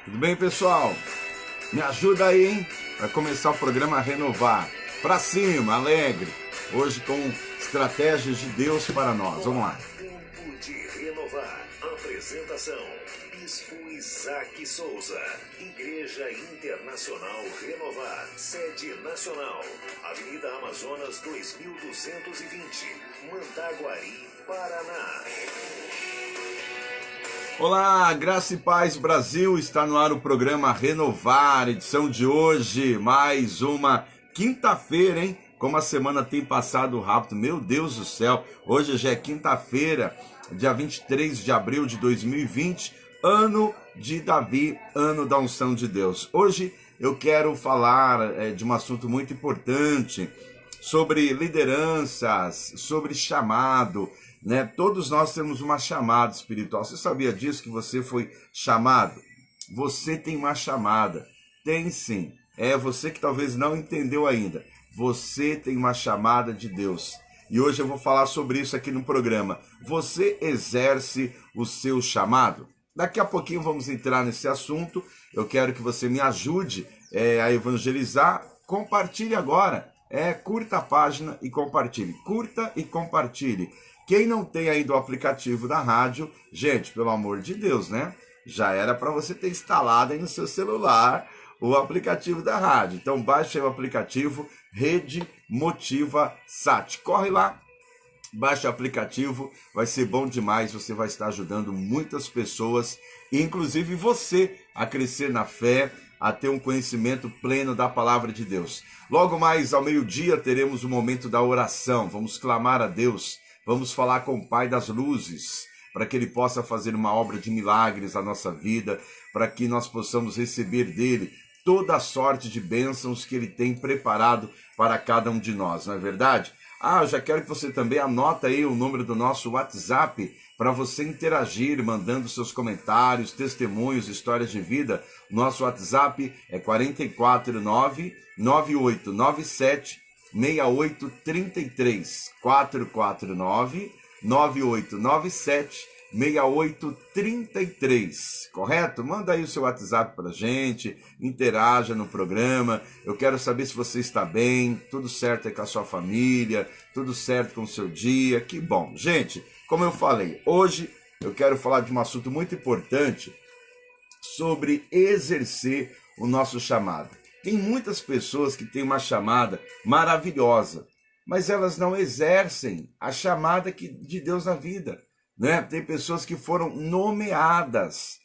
Tudo bem, pessoal? Me ajuda aí, hein? Para começar o programa Renovar. Pra cima, alegre. Hoje com estratégias de Deus para nós. Vamos lá. Tempo de renovar. Apresentação: Bispo Isaac Souza. Igreja Internacional Renovar. Sede nacional. Avenida Amazonas 2220. Mandaguari, Paraná. Olá, graça e paz Brasil, está no ar o programa Renovar, edição de hoje, mais uma quinta-feira, hein? Como a semana tem passado rápido, meu Deus do céu, hoje já é quinta-feira, dia 23 de abril de 2020, ano de Davi, ano da unção de Deus. Hoje eu quero falar de um assunto muito importante, sobre lideranças, sobre chamado, né? Todos nós temos uma chamada espiritual. Você sabia disso, que você foi chamado? Você tem uma chamada. Tem sim. É você que talvez não entendeu ainda. Você tem uma chamada de Deus. E hoje eu vou falar sobre isso aqui no programa. Você exerce o seu chamado? Daqui a pouquinho vamos entrar nesse assunto. Eu quero que você me ajude a evangelizar. Compartilhe agora. Curta a página e compartilhe. Curta e compartilhe. Quem não tem ainda o aplicativo da rádio, gente, pelo amor de Deus, né? Já era para você ter instalado aí no seu celular o aplicativo da rádio. Então baixe aí o aplicativo Rede Motiva Sat. Corre lá, baixe o aplicativo, vai ser bom demais. Você vai estar ajudando muitas pessoas, inclusive você, a crescer na fé, a ter um conhecimento pleno da palavra de Deus. Logo mais ao meio-dia teremos o momento da oração. Vamos clamar a Deus. Vamos falar com o Pai das Luzes, para que Ele possa fazer uma obra de milagres na nossa vida, para que nós possamos receber dEle toda a sorte de bênçãos que Ele tem preparado para cada um de nós, não é verdade? Eu já quero que você também anota aí o número do nosso WhatsApp, para você interagir, mandando seus comentários, testemunhos, histórias de vida. Nosso WhatsApp é 449-9897 6833 449-9897-6833, correto? Manda aí o seu WhatsApp pra gente, interaja no programa. Eu quero saber se você está bem, tudo certo aí com a sua família, tudo certo com o seu dia, que bom. Gente, como eu falei, hoje eu quero falar de um assunto muito importante sobre exercer o nosso chamado. Tem muitas pessoas que têm uma chamada maravilhosa, mas elas não exercem a chamada de Deus na vida, né? Tem pessoas que foram nomeadas,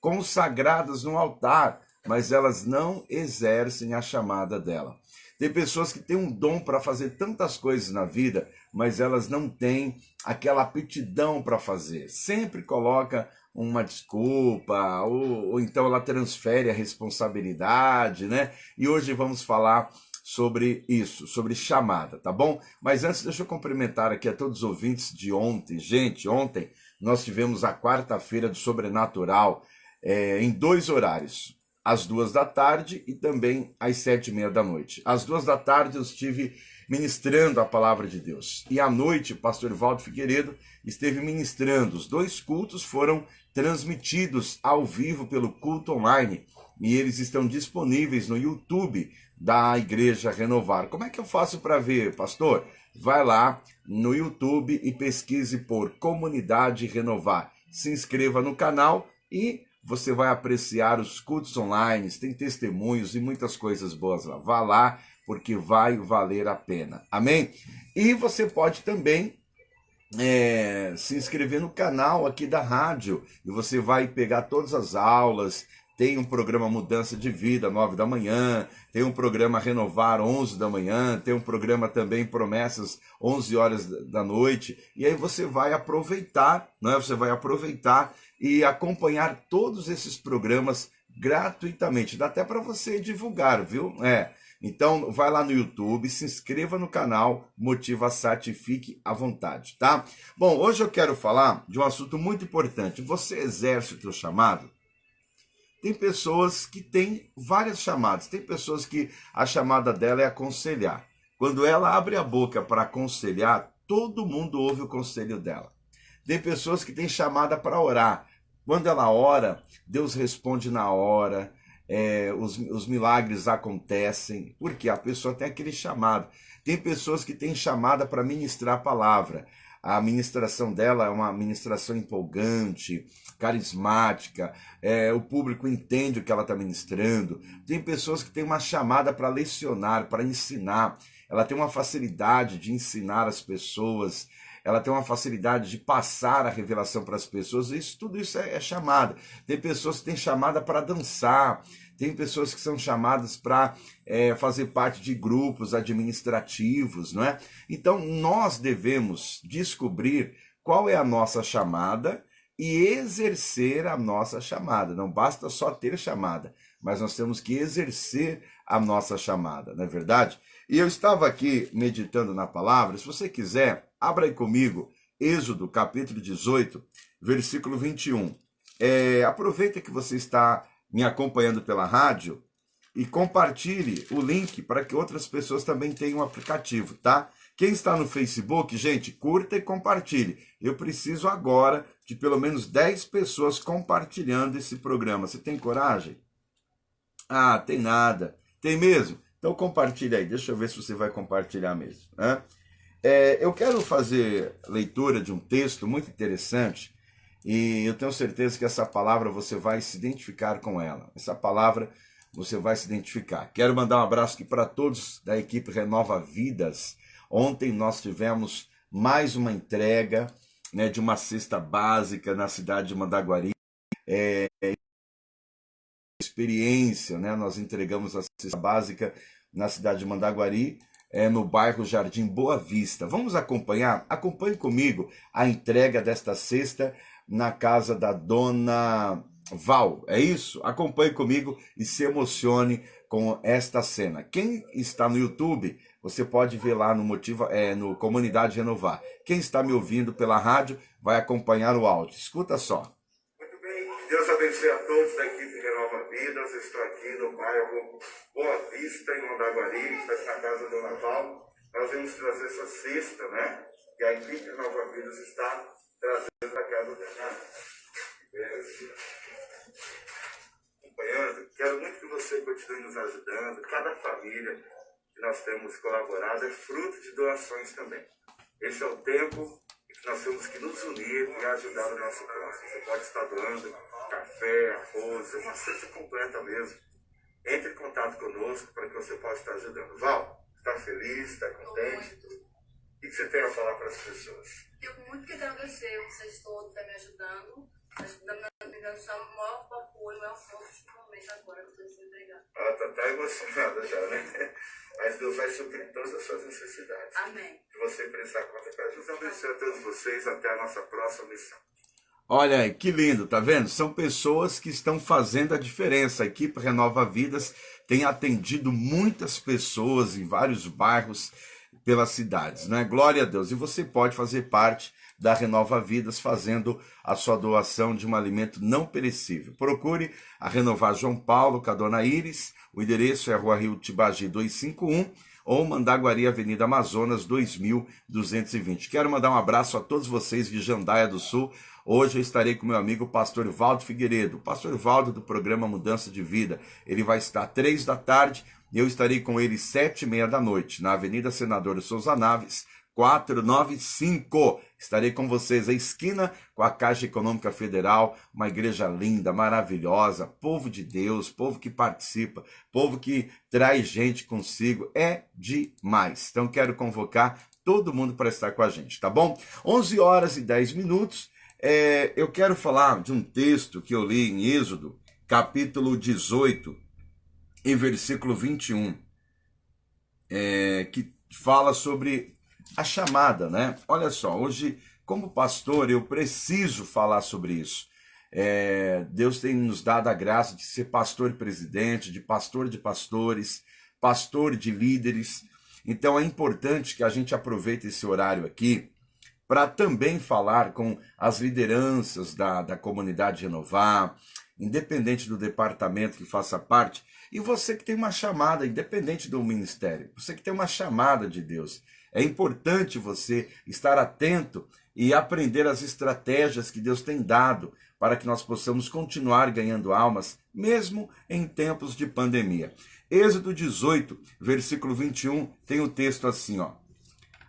consagradas no altar, mas elas não exercem a chamada dela. Tem pessoas que têm um dom para fazer tantas coisas na vida, mas elas não têm aquela aptidão para fazer. Sempre coloca uma desculpa, ou então ela transfere a responsabilidade, né? E hoje vamos falar sobre isso, sobre chamada, tá bom? Mas antes, deixa eu cumprimentar aqui a todos os ouvintes de ontem. Gente, ontem nós tivemos a quarta-feira do Sobrenatural em 2 horários. Às 2 da tarde e também às 7h30 da noite. Às 2 da tarde eu estive ministrando a palavra de Deus. E à noite o pastor Valdo Figueiredo esteve ministrando. Os 2 cultos foram transmitidos ao vivo pelo culto online. E eles estão disponíveis no YouTube da Igreja Renovar. Como é que eu faço para ver, pastor? Vai lá no YouTube e pesquise por Comunidade Renovar. Se inscreva no canal e você vai apreciar os cultos online, tem testemunhos e muitas coisas boas lá. Vá lá, porque vai valer a pena. Amém? E você pode também se inscrever no canal aqui da rádio. E você vai pegar todas as aulas. Tem um programa Mudança de Vida, 9 da manhã. Tem um programa Renovar, 11 da manhã. Tem um programa também Promessas, 11 horas da noite. E aí você vai aproveitar, né? Você vai aproveitar e acompanhar todos esses programas gratuitamente. Dá até para você divulgar, viu? Então, vai lá no YouTube, se inscreva no canal Motiva Sat e fique à vontade, tá? Bom, hoje eu quero falar de um assunto muito importante. Você exerce o teu chamado? Tem pessoas que têm várias chamadas. Tem pessoas que a chamada dela é aconselhar. Quando ela abre a boca para aconselhar, todo mundo ouve o conselho dela. Tem pessoas que têm chamada para orar. Quando ela ora, Deus responde na hora, os milagres acontecem, porque a pessoa tem aquele chamado. Tem pessoas que têm chamada para ministrar a palavra. A ministração dela é uma ministração empolgante, carismática, o público entende o que ela está ministrando. Tem pessoas que têm uma chamada para lecionar, para ensinar. Ela tem uma facilidade de ensinar as pessoas, ela tem uma facilidade de passar a revelação para as pessoas. Tudo isso é chamada. Tem pessoas que têm chamada para dançar, tem pessoas que são chamadas para fazer parte de grupos administrativos, não é? Então, nós devemos descobrir qual é a nossa chamada e exercer a nossa chamada. Não basta só ter chamada, mas nós temos que exercer a nossa chamada, não é verdade? E eu estava aqui meditando na palavra. Se você quiser, abra aí comigo Êxodo capítulo 18, versículo 21. Aproveita que você está me acompanhando pela rádio e compartilhe o link para que outras pessoas também tenham o aplicativo, tá? Quem está no Facebook, gente, curta e compartilhe. Eu preciso agora de pelo menos 10 pessoas compartilhando esse programa. Você tem coragem? Ah, tem nada. Tem mesmo? Então compartilha aí. Deixa eu ver se você vai compartilhar mesmo, né? Eu quero fazer leitura de um texto muito interessante e eu tenho certeza que essa palavra você vai se identificar com ela. Essa palavra você vai se identificar. Quero mandar um abraço aqui para todos da equipe Renova Vidas. Ontem nós tivemos mais uma entrega, né, de uma cesta básica na cidade de Mandaguari. Experiência, né? Nós entregamos a cesta básica na cidade de Mandaguari, no bairro Jardim Boa Vista. Vamos acompanhar? Acompanhe comigo a entrega desta cesta na casa da dona Val, é isso? Acompanhe comigo e se emocione com esta cena. Quem está no YouTube, você pode ver lá no Comunidade Renovar. Quem está me ouvindo pela rádio vai acompanhar o áudio. Escuta só. Muito bem, Deus abençoe a todos da equipe Renova Vidas. Eu estou aqui no bairro Boa Vista, em Mandaguari, na casa da dona Val. Nós vamos trazer essa cesta, né? E a equipe Renova Vidas está trazendo para casa dela. Acompanhando, quero muito que você continue nos ajudando. Cada família que nós temos colaborado é fruto de doações também. Esse é o tempo que nós temos que nos unir e ajudar o nosso próximo. Você pode estar doando café, arroz, uma cesta completa mesmo. Entre em contato conosco para que você possa estar ajudando. Val, está feliz, está contente? O que você tem a falar para as pessoas? Fico muito que agradecer vocês todos a me ajudando me dando só o maior apoio, maior força nesse momento agora que eu estou desempregada. Ela está emocionada já, né? Mas Deus vai suprir todas as suas necessidades. Amém. Se você prestar conta para Jesus, abençoe a todos vocês. Até a nossa próxima missão. Olha aí, que lindo, tá vendo? São pessoas que estão fazendo a diferença. A equipe Renova Vidas tem atendido muitas pessoas em vários bairros pelas cidades, né? Glória a Deus. E você pode fazer parte da Renova Vidas fazendo a sua doação de um alimento não perecível. Procure a Renovar João Paulo, com a dona Iris. O endereço é Rua Rio Tibagi 251 ou Mandaguari, Avenida Amazonas 2220. Quero mandar um abraço a todos vocês de Jandaia do Sul. Hoje eu estarei com meu amigo pastor Valdo Figueiredo, o pastor Valdo do programa Mudança de Vida. Ele vai estar 3 da tarde e eu estarei com ele 7h30 da noite, na Avenida Senador Souza Naves, 495. Estarei com vocês à esquina com a Caixa Econômica Federal, uma igreja linda, maravilhosa, povo de Deus, povo que participa, povo que traz gente consigo, é demais. Então quero convocar todo mundo para estar com a gente, tá bom? 11h10. Eu quero falar de um texto que eu li em Êxodo, capítulo 18, em versículo 21, que fala sobre a chamada, né? Olha só, hoje, como pastor, eu preciso falar sobre isso. Deus tem nos dado a graça de ser pastor e presidente, de pastores, pastor de líderes. Então é importante que a gente aproveite esse horário aqui para também falar com as lideranças da comunidade Renovar, independente do departamento que faça parte, e você que tem uma chamada, independente do ministério, você que tem uma chamada de Deus. É importante você estar atento e aprender as estratégias que Deus tem dado para que nós possamos continuar ganhando almas, mesmo em tempos de pandemia. Êxodo 18, versículo 21, tem o texto assim, ó.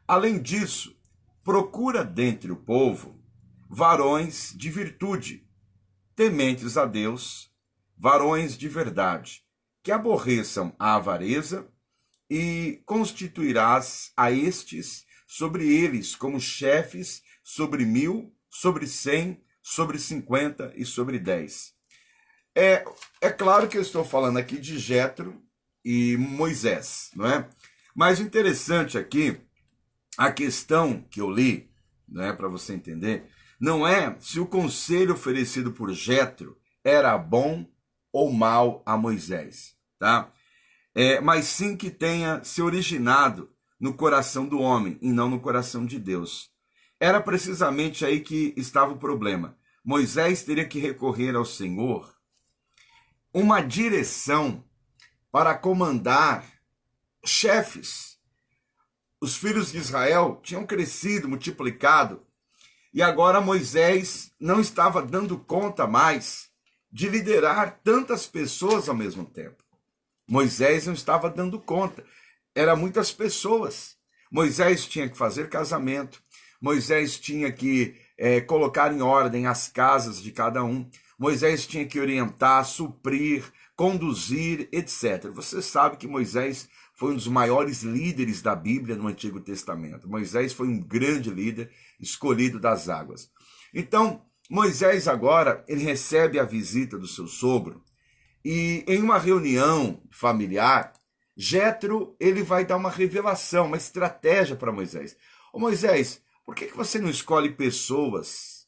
Além disso, procura dentre o povo varões de virtude, tementes a Deus, varões de verdade, que aborreçam a avareza, e constituirás a estes sobre eles como chefes sobre 1000, sobre 100, sobre 50 e sobre 10. É claro que eu estou falando aqui de Jetro e Moisés, não é? Mas o interessante aqui, a questão que eu li, né, para você entender, não é se o conselho oferecido por Jetro era bom ou mal a Moisés, tá? Mas sim que tenha se originado no coração do homem e não no coração de Deus. Era precisamente aí que estava o problema. Moisés teria que recorrer ao Senhor uma direção para comandar chefes. Os filhos de Israel tinham crescido, multiplicado, e agora Moisés não estava dando conta mais de liderar tantas pessoas ao mesmo tempo. Moisés não estava dando conta. Eram muitas pessoas. Moisés tinha que fazer casamento. Moisés tinha que colocar em ordem as casas de cada um. Moisés tinha que orientar, suprir, conduzir, etc. Você sabe que Moisés foi um dos maiores líderes da Bíblia no Antigo Testamento. Moisés foi um grande líder escolhido das águas. Então, Moisés agora, ele recebe a visita do seu sogro, e em uma reunião familiar, Jetro, ele vai dar uma revelação, uma estratégia para Moisés. Ô Moisés, por que você não escolhe pessoas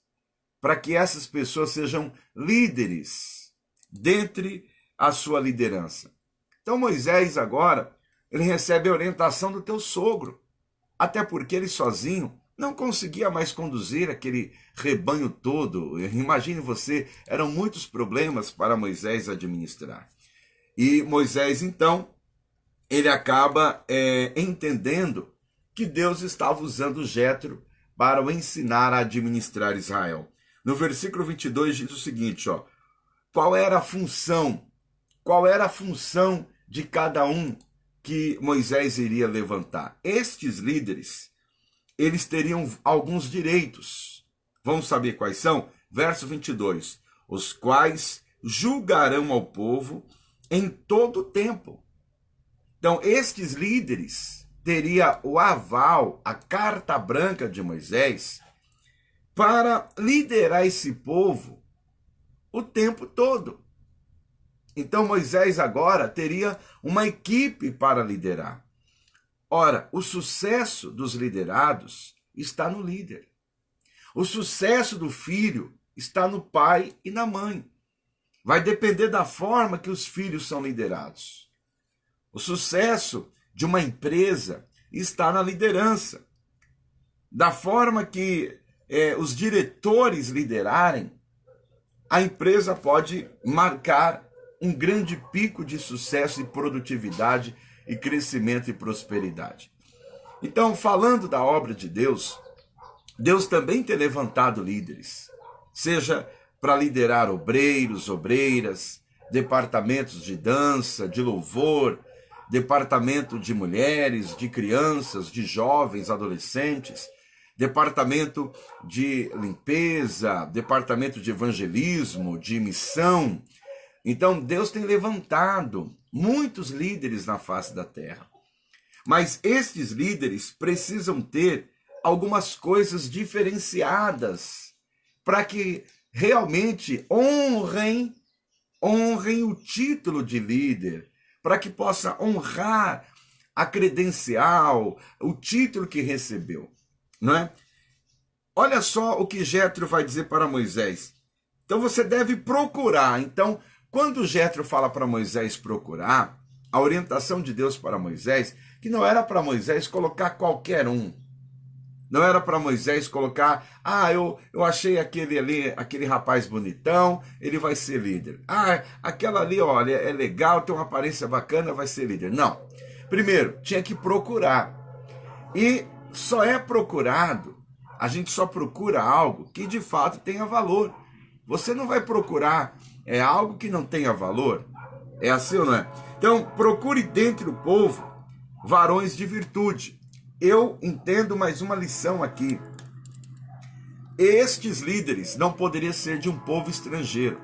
para que essas pessoas sejam líderes dentre a sua liderança? Então Moisés agora, ele recebe a orientação do teu sogro, até porque ele sozinho não conseguia mais conduzir aquele rebanho todo. Imagine você, eram muitos problemas para Moisés administrar. E Moisés, então, ele acaba entendendo que Deus estava usando Jetro para o ensinar a administrar Israel. No versículo 22 diz o seguinte, ó, qual era a função de cada um que Moisés iria levantar? Estes líderes, eles teriam alguns direitos. Vamos saber quais são? Verso 22. Os quais julgarão ao povo em todo o tempo. Então, estes líderes teriam o aval, a carta branca de Moisés, para liderar esse povo o tempo todo. Então, Moisés agora teria uma equipe para liderar. Ora, o sucesso dos liderados está no líder. O sucesso do filho está no pai e na mãe. Vai depender da forma que os filhos são liderados. O sucesso de uma empresa está na liderança. Da forma que os diretores liderarem, a empresa pode marcar um grande pico de sucesso e produtividade e crescimento e prosperidade. Então, falando da obra de Deus, Deus também tem levantado líderes, seja para liderar obreiros, obreiras, departamentos de dança, de louvor, departamento de mulheres, de crianças, de jovens, adolescentes, departamento de limpeza, departamento de evangelismo, de missão. Então, Deus tem levantado muitos líderes na face da terra. Mas estes líderes precisam ter algumas coisas diferenciadas para que realmente honrem o título de líder, para que possa honrar a credencial, o título que recebeu, não é? Olha só o que Jetro vai dizer para Moisés. Então você deve procurar. Então, quando Jetro fala para Moisés procurar, a orientação de Deus para Moisés, que não era para Moisés colocar qualquer um. Não era para Moisés colocar, eu achei aquele rapaz bonitão, ele vai ser líder. Aquela ali, olha, é legal, tem uma aparência bacana, vai ser líder. Não. Primeiro, tinha que procurar. E só é procurado a gente só procura algo que de fato tenha valor. Você não vai procurar algo que não tenha valor. É assim ou não é? Então, procure dentre o povo varões de virtude. Eu entendo mais uma lição aqui. Estes líderes não poderiam ser de um povo estrangeiro.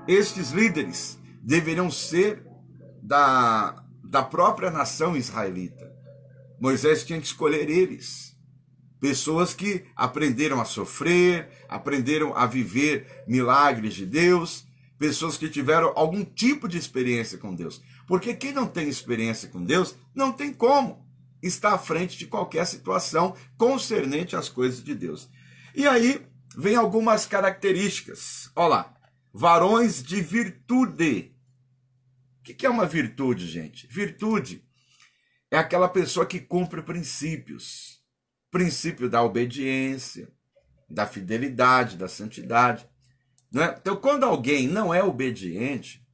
Estes líderes deveriam ser da própria nação israelita. Moisés tinha que escolher eles. Pessoas que aprenderam a sofrer, aprenderam a viver milagres de Deus, pessoas que tiveram algum tipo de experiência com Deus. Porque quem não tem experiência com Deus, não tem como estar à frente de qualquer situação concernente às coisas de Deus. E aí vem algumas características. Olha lá, varões de virtude. O que é uma virtude, gente? Virtude é aquela pessoa que cumpre princípios. Princípio da obediência, da fidelidade, da santidade. Né? Então, quando alguém não é obediente,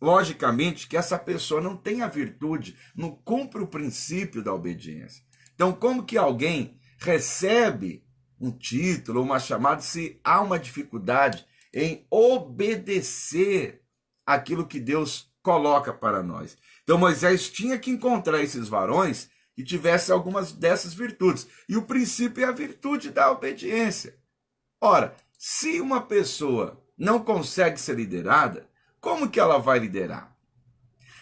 logicamente que essa pessoa não tem a virtude, não cumpre o princípio da obediência. Então, como que alguém recebe um título, uma chamada, se há uma dificuldade em obedecer aquilo que Deus coloca para nós? Então, Moisés tinha que encontrar esses varões que tivessem algumas dessas virtudes. E o princípio é a virtude da obediência. Ora, se uma pessoa não consegue ser liderada, como que ela vai liderar?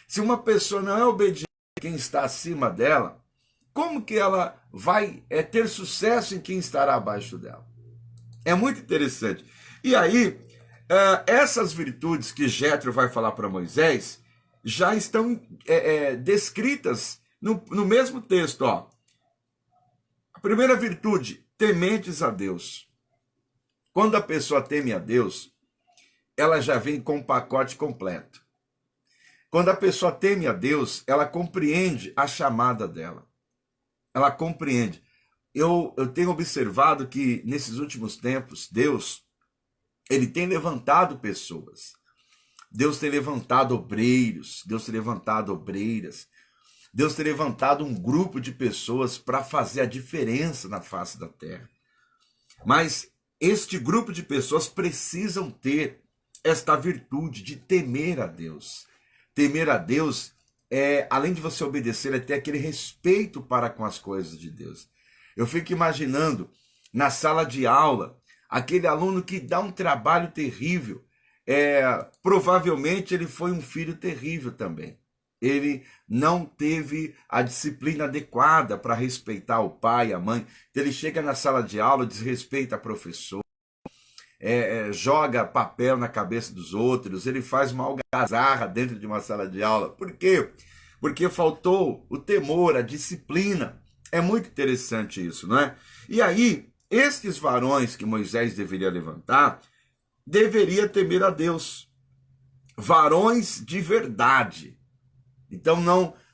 Se uma pessoa não é obediente a quem está acima dela, como que ela vai ter sucesso em quem estará abaixo dela? É muito interessante. E aí, essas virtudes que Jétro vai falar para Moisés já estão descritas no mesmo texto. Ó. A primeira virtude, tementes a Deus. Quando a pessoa teme a Deus, ela já vem com um pacote completo. Quando a pessoa teme a Deus, ela compreende a chamada dela. Ela compreende. Eu tenho observado que nesses últimos tempos, Deus, ele tem levantado pessoas. Deus tem levantado obreiros, Deus tem levantado obreiras. Deus tem levantado um grupo de pessoas para fazer a diferença na face da terra. Mas este grupo de pessoas precisam ter esta virtude de temer a Deus. Temer a Deus além de você obedecer, é ter aquele respeito para com as coisas de Deus. Eu fico imaginando na sala de aula, aquele aluno que dá um trabalho terrível. Provavelmente ele foi um filho terrível também. Ele não teve a disciplina adequada para respeitar o pai e a mãe. Então ele chega na sala de aula, desrespeita a professora, joga papel na cabeça dos outros, ele faz uma algazarra dentro de uma sala de aula. Por quê? Porque faltou o temor, a disciplina. É muito interessante isso, não é? E aí, estes varões que Moisés deveria levantar, deveria temer a Deus. Varões de verdade. Então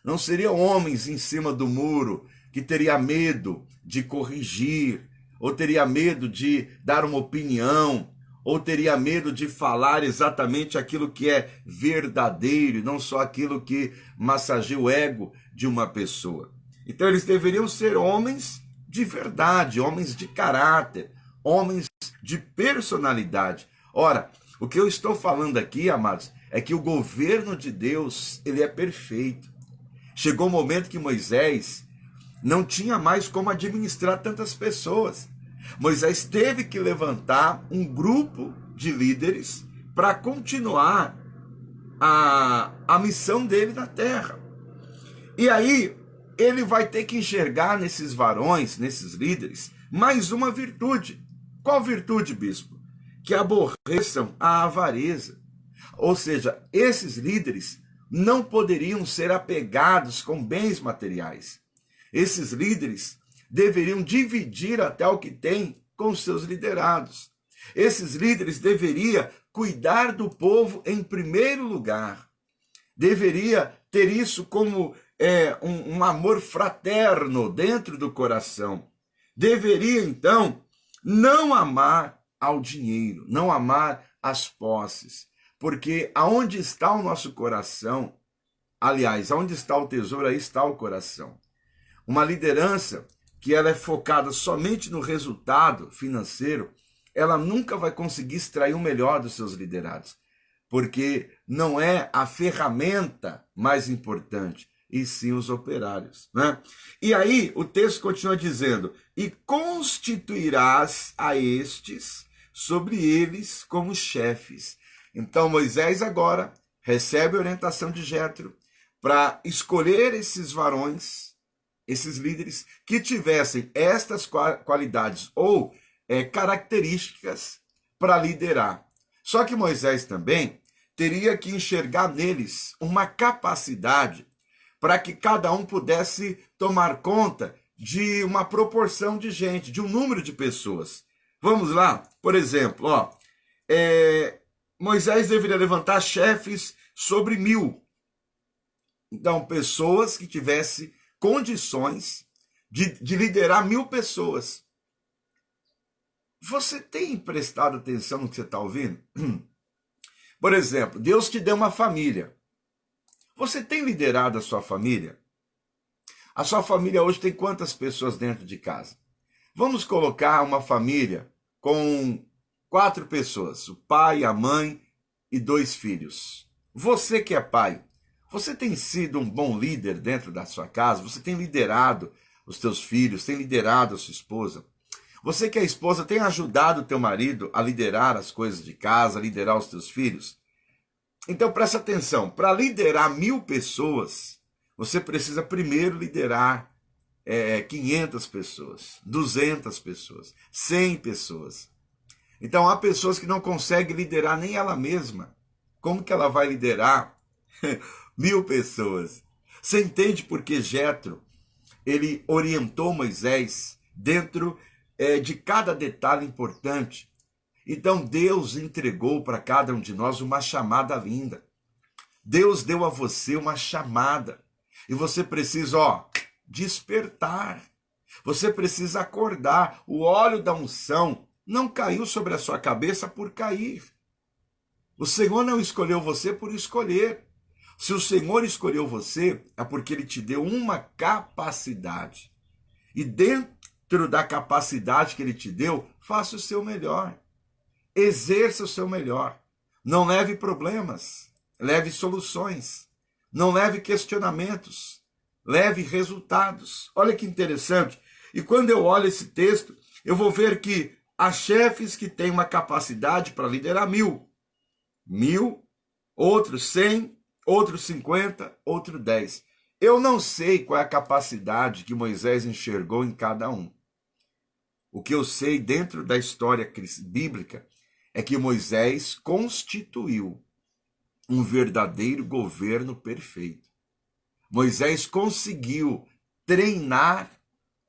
não seriam homens em cima do muro que teria medo de corrigir, ou teria medo de dar uma opinião, ou teria medo de falar exatamente aquilo que é verdadeiro, não só aquilo que massageia o ego de uma pessoa. Então eles deveriam ser homens de verdade, homens de caráter, homens de personalidade. Ora, o que eu estou falando aqui, amados, é que o governo de Deus, ele é perfeito. Chegou o momento que Moisés não tinha mais como administrar tantas pessoas. Moisés teve que levantar um grupo de líderes para continuar a missão dele na terra. E aí, ele vai ter que enxergar nesses varões, nesses líderes, mais uma virtude. Qual virtude, bispo? Que aborreçam a avareza. Ou seja, esses líderes não poderiam ser apegados com bens materiais. Esses líderes deveriam dividir até o que têm com os seus liderados. Esses líderes deveriam cuidar do povo em primeiro lugar. Deveria ter isso como um amor fraterno dentro do coração. Deveria, então, não amar ao dinheiro, não amar as posses. Porque aonde está o nosso coração, aliás, aonde está o tesouro, aí está o coração. Uma liderança que ela é focada somente no resultado financeiro, ela nunca vai conseguir extrair o melhor dos seus liderados, porque não é a ferramenta mais importante, e sim os operários, né? E aí o texto continua dizendo: e constituirás a estes sobre eles como chefes. Então Moisés agora recebe a orientação de Jétro para escolher esses varões, esses líderes que tivessem estas qualidades ou características para liderar. Só que Moisés também teria que enxergar neles uma capacidade para que cada um pudesse tomar conta de uma proporção de gente, de um número de pessoas. Vamos lá? Por exemplo, Moisés deveria levantar chefes sobre 1000. Então, pessoas que tivessem condições de liderar 1000 pessoas. Você tem prestado atenção no que você está ouvindo? Por exemplo, Deus te deu uma família. Você tem liderado a sua família? A sua família hoje tem quantas pessoas dentro de casa? Vamos colocar uma família com 4 pessoas, o pai, a mãe e 2 filhos. Você que é pai, você tem sido um bom líder dentro da sua casa? Você tem liderado os teus filhos, tem liderado a sua esposa? Você que é esposa, tem ajudado o teu marido a liderar as coisas de casa, a liderar os teus filhos? Então presta atenção, para liderar 1000 pessoas, você precisa primeiro liderar 500 pessoas, 200 pessoas, 100 pessoas. Então há pessoas que não conseguem liderar nem ela mesma. Como que ela vai liderar 1000 pessoas? Você entende por que Jétro, ele orientou Moisés dentro de cada detalhe importante? Então Deus entregou para cada um de nós uma chamada linda. Deus deu a você uma chamada. E você precisa, despertar. Você precisa acordar. O óleo da unção não caiu sobre a sua cabeça por cair. O Senhor não escolheu você por escolher. Se o Senhor escolheu você, é porque Ele te deu uma capacidade. E dentro da capacidade que Ele te deu, faça o seu melhor. Exerça o seu melhor. Não leve problemas, leve soluções. Não leve questionamentos, leve resultados. Olha que interessante. E quando eu olho esse texto, eu vou ver que há chefes que têm uma capacidade para liderar 1000. 1000, outros 100, outros 50, outros 10. Eu não sei qual é a capacidade que Moisés enxergou em cada um. O que eu sei dentro da história bíblica é que Moisés constituiu um verdadeiro governo perfeito. Moisés conseguiu treinar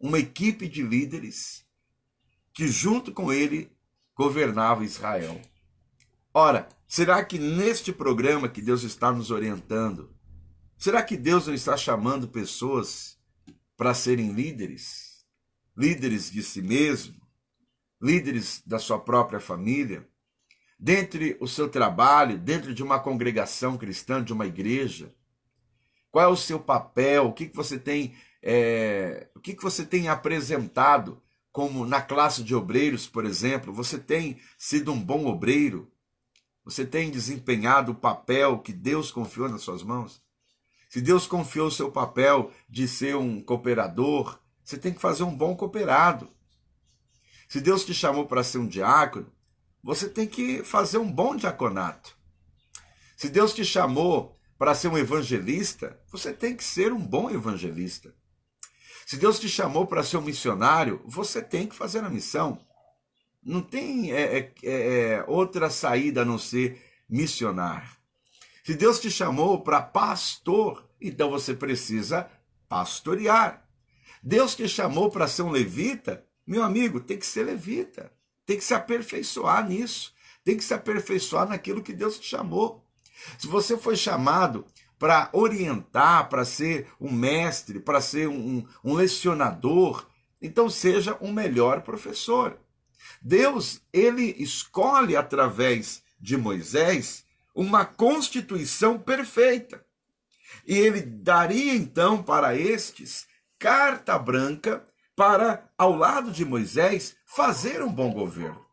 uma equipe de líderes que junto com ele governava Israel. Ora, será que neste programa que Deus está nos orientando, será que Deus não está chamando pessoas para serem líderes? Líderes de si mesmo? Líderes da sua própria família? Dentro do seu trabalho, dentro de uma congregação cristã, de uma igreja? Qual é o seu papel? O que você tem, apresentado, como na classe de obreiros, por exemplo? Você tem sido um bom obreiro? Você tem desempenhado o papel que Deus confiou nas suas mãos? Se Deus confiou o seu papel de ser um cooperador, você tem que fazer um bom cooperado. Se Deus te chamou para ser um diácono, você tem que fazer um bom diaconato. Se Deus te chamou para ser um evangelista, você tem que ser um bom evangelista. Se Deus te chamou para ser um missionário, você tem que fazer a missão. Não tem outra saída a não ser missionar. Se Deus te chamou para pastor, então você precisa pastorear. Deus te chamou para ser um levita, meu amigo, tem que ser levita. Tem que se aperfeiçoar nisso. Tem que se aperfeiçoar naquilo que Deus te chamou. Se você foi chamado para orientar, para ser um mestre, para ser um lecionador, então seja um melhor professor. Deus, ele escolhe através de Moisés uma constituição perfeita. E ele daria então para estes carta branca para, ao lado de Moisés, fazer um bom governo.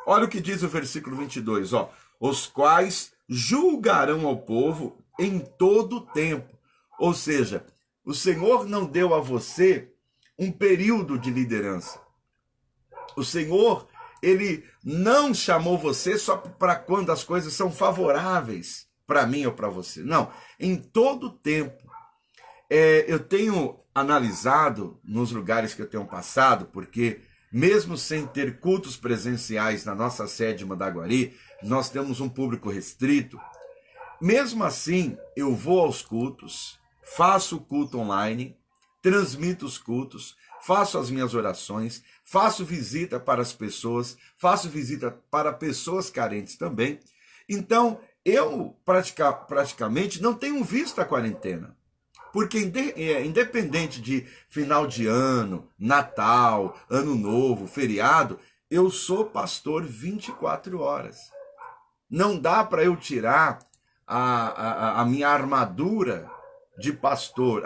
Olha o que diz o versículo 22, ó. Os quais julgarão ao povo em todo o tempo. Ou seja, o Senhor não deu a você um período de liderança. O Senhor, ele não chamou você só para quando as coisas são favoráveis para mim ou para você. Não, em todo o tempo. Eu tenho analisado nos lugares que eu tenho passado, porque mesmo sem ter cultos presenciais na nossa sede em Mandaguari, nós temos um público restrito. Mesmo assim, eu vou aos cultos, faço o culto online, transmito os cultos, faço as minhas orações, faço visita para as pessoas, faço visita para pessoas carentes também. Então, eu praticamente não tenho visto a quarentena. Porque independente de final de ano, Natal, Ano Novo, feriado, eu sou pastor 24 horas. Não dá para eu tirar a minha armadura de pastor.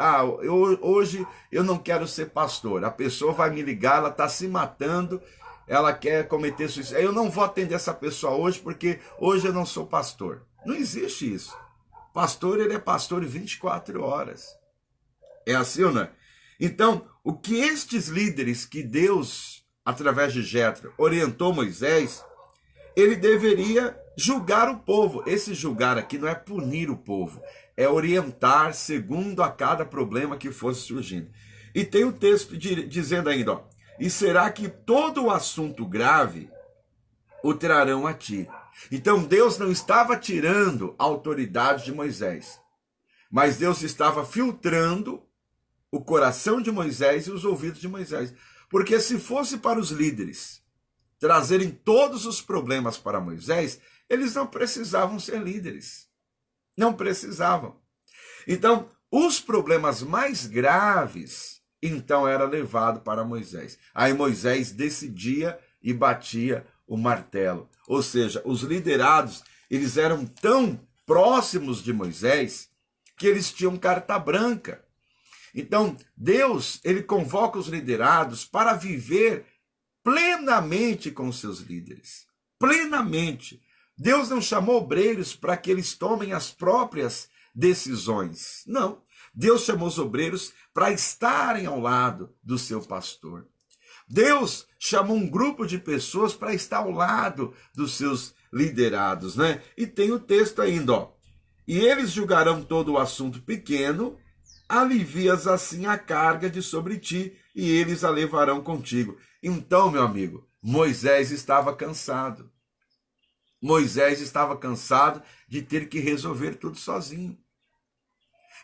Hoje eu não quero ser pastor. A pessoa vai me ligar, ela está se matando, ela quer cometer suicídio. Eu não vou atender essa pessoa hoje porque hoje eu não sou pastor. Não existe isso. Pastor, ele é pastor 24 horas. É assim ou não é? Então, o que estes líderes que Deus, através de Jetro, orientou Moisés, ele deveria julgar o povo. Esse julgar aqui não é punir o povo, é orientar segundo a cada problema que fosse surgindo. E tem o texto dizendo ainda, ó, e será que todo o assunto grave o trarão a ti? Então Deus não estava tirando a autoridade de Moisés, mas Deus estava filtrando o coração de Moisés e os ouvidos de Moisés. Porque se fosse para os líderes trazerem todos os problemas para Moisés, eles não precisavam ser líderes. Não precisavam. Então, os problemas mais graves, então, era levado para Moisés. Aí Moisés decidia e batia o martelo. Ou seja, os liderados, eles eram tão próximos de Moisés que eles tinham carta branca. Então, Deus, ele convoca os liderados para viver plenamente com seus líderes. Plenamente. Deus não chamou obreiros para que eles tomem as próprias decisões. Não. Deus chamou os obreiros para estarem ao lado do seu pastor. Deus chamou um grupo de pessoas para estar ao lado dos seus liderados, né? E tem o texto ainda, ó. E eles julgarão todo o assunto pequeno, alivias assim a carga de sobre ti, e eles a levarão contigo. Então, meu amigo, Moisés estava cansado. Moisés estava cansado de ter que resolver tudo sozinho.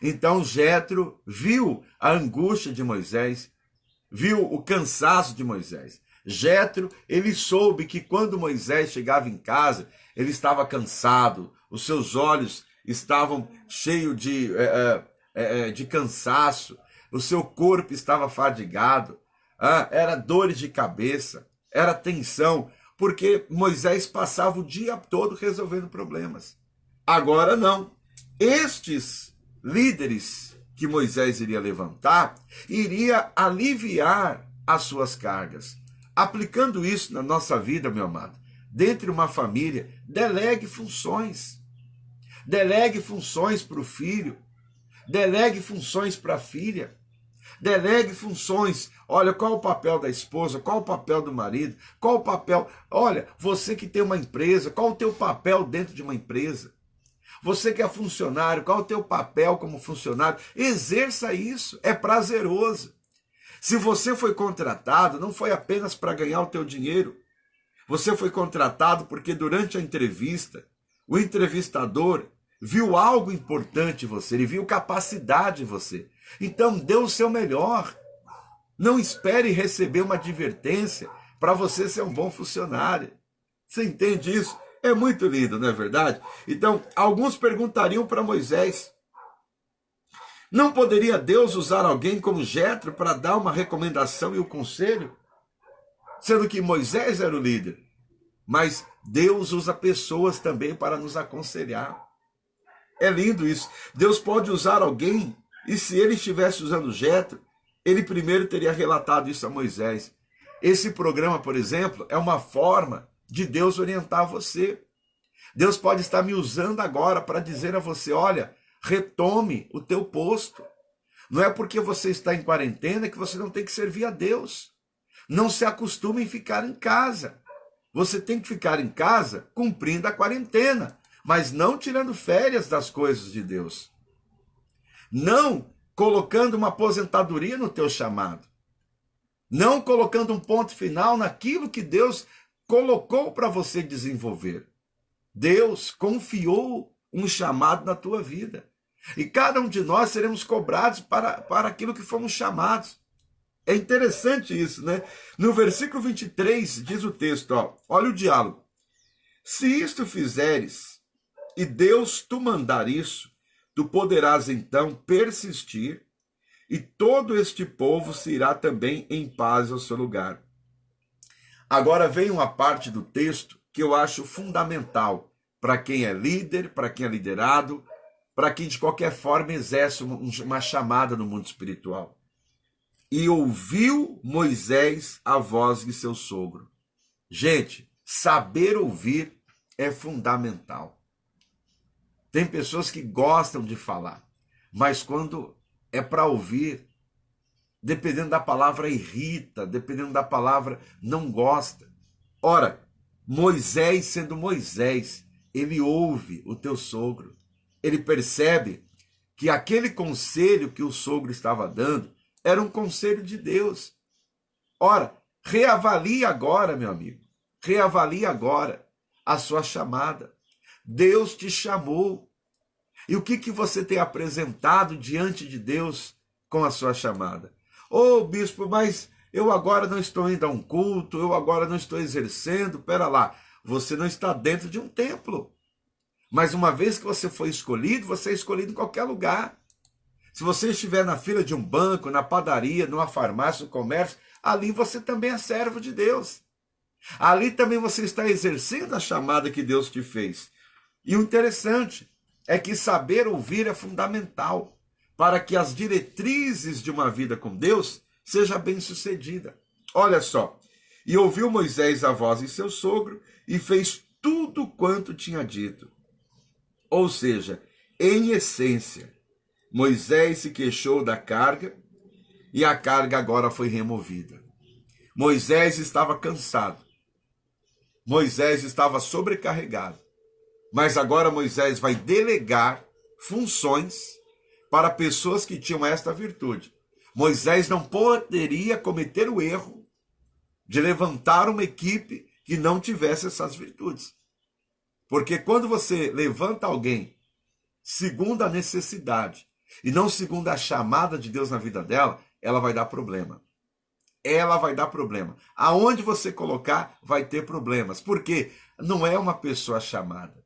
Então Jetro viu a angústia de Moisés, viu o cansaço de Moisés. Jetro, ele soube que quando Moisés chegava em casa, ele estava cansado, os seus olhos estavam cheios de cansaço, o seu corpo estava fadigado, era dores de cabeça, era tensão, porque Moisés passava o dia todo resolvendo problemas. Agora não. Estes líderes que Moisés iria levantar, iria aliviar as suas cargas. Aplicando isso na nossa vida, meu amado, dentro de uma família, delegue funções. Delegue funções para o filho. Delegue funções para a filha. Delegue funções. Olha, qual o papel da esposa? Qual o papel do marido? Qual o papel... Olha, você que tem uma empresa, qual o teu papel dentro de uma empresa? Você que é funcionário, qual o teu papel como funcionário? Exerça isso, é prazeroso. Se você foi contratado, não foi apenas para ganhar o teu dinheiro. Você foi contratado porque durante a entrevista, o entrevistador viu algo importante em você, ele viu capacidade em você. Então, dê o seu melhor. Não espere receber uma advertência para você ser um bom funcionário. Você entende isso? É muito lindo, não é verdade? Então, alguns perguntariam para Moisés, não poderia Deus usar alguém como Jetro para dar uma recomendação e o conselho? Sendo que Moisés era o líder. Mas Deus usa pessoas também para nos aconselhar. É lindo isso. Deus pode usar alguém, e se ele estivesse usando Jetro, ele primeiro teria relatado isso a Moisés. Esse programa, por exemplo, é uma forma de Deus orientar você. Deus pode estar me usando agora para dizer a você, olha, retome o teu posto. Não é porque você está em quarentena que você não tem que servir a Deus. Não se acostume em ficar em casa. Você tem que ficar em casa cumprindo a quarentena, mas não tirando férias das coisas de Deus. Não colocando uma aposentadoria no teu chamado. Não colocando um ponto final naquilo que Deus colocou para você desenvolver. Deus confiou um chamado na tua vida. E cada um de nós seremos cobrados para aquilo que fomos chamados. É interessante isso, né? No versículo 23 diz o texto, ó, olha o diálogo. Se isto fizeres, e Deus tu mandar isso, tu poderás então persistir, e todo este povo se irá também em paz ao seu lugar. Agora vem uma parte do texto que eu acho fundamental para quem é líder, para quem é liderado, para quem de qualquer forma exerce uma chamada no mundo espiritual. E ouviu Moisés a voz de seu sogro. Gente, saber ouvir é fundamental. Tem pessoas que gostam de falar, mas quando é para ouvir, dependendo da palavra irrita, dependendo da palavra não gosta. Ora, Moisés sendo Moisés, ele ouve o teu sogro. Ele percebe que aquele conselho que o sogro estava dando era um conselho de Deus. Ora, reavalie agora, meu amigo. Reavalie agora a sua chamada. Deus te chamou. E o que você tem apresentado diante de Deus com a sua chamada? Ô, bispo, mas eu agora não estou indo a um culto, eu agora não estou exercendo. Pera lá, você não está dentro de um templo. Mas uma vez que você foi escolhido, você é escolhido em qualquer lugar. Se você estiver na fila de um banco, na padaria, numa farmácia, no comércio, ali você também é servo de Deus. Ali também você está exercendo a chamada que Deus te fez. E o interessante é que saber ouvir é fundamental para que as diretrizes de uma vida com Deus seja bem-sucedida. Olha só, e ouviu Moisés a voz de seu sogro e fez tudo quanto tinha dito. Ou seja, em essência, Moisés se queixou da carga e a carga agora foi removida. Moisés estava cansado. Moisés estava sobrecarregado. Mas agora Moisés vai delegar funções para pessoas que tinham esta virtude. Moisés não poderia cometer o erro de levantar uma equipe que não tivesse essas virtudes. Porque quando você levanta alguém segundo a necessidade e não segundo a chamada de Deus na vida dela, ela vai dar problema. Ela vai dar problema. Aonde você colocar, vai ter problemas. Porque não é uma pessoa chamada.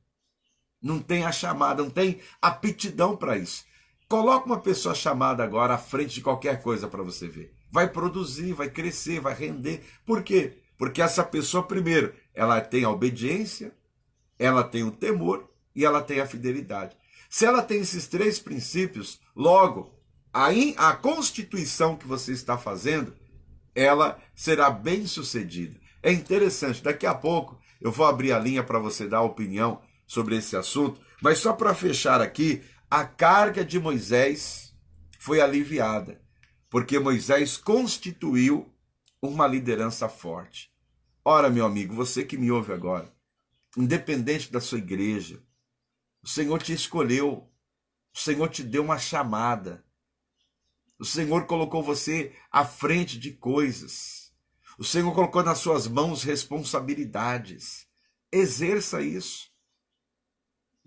Não tem a chamada, não tem aptidão para isso. Coloca uma pessoa chamada agora à frente de qualquer coisa para você ver. Vai produzir, vai crescer, vai render. Por quê? Porque essa pessoa, primeiro, ela tem a obediência, ela tem o temor e ela tem a fidelidade. Se ela tem esses três princípios, logo, a constituição que você está fazendo, ela será bem sucedida. É interessante, daqui a pouco eu vou abrir a linha para você dar opinião sobre esse assunto, mas só para fechar aqui, a carga de Moisés foi aliviada, porque Moisés constituiu uma liderança forte. Ora, meu amigo, você que me ouve agora, independente da sua igreja, o Senhor te escolheu, o Senhor te deu uma chamada, o Senhor colocou você à frente de coisas, o Senhor colocou nas suas mãos responsabilidades. Exerça isso.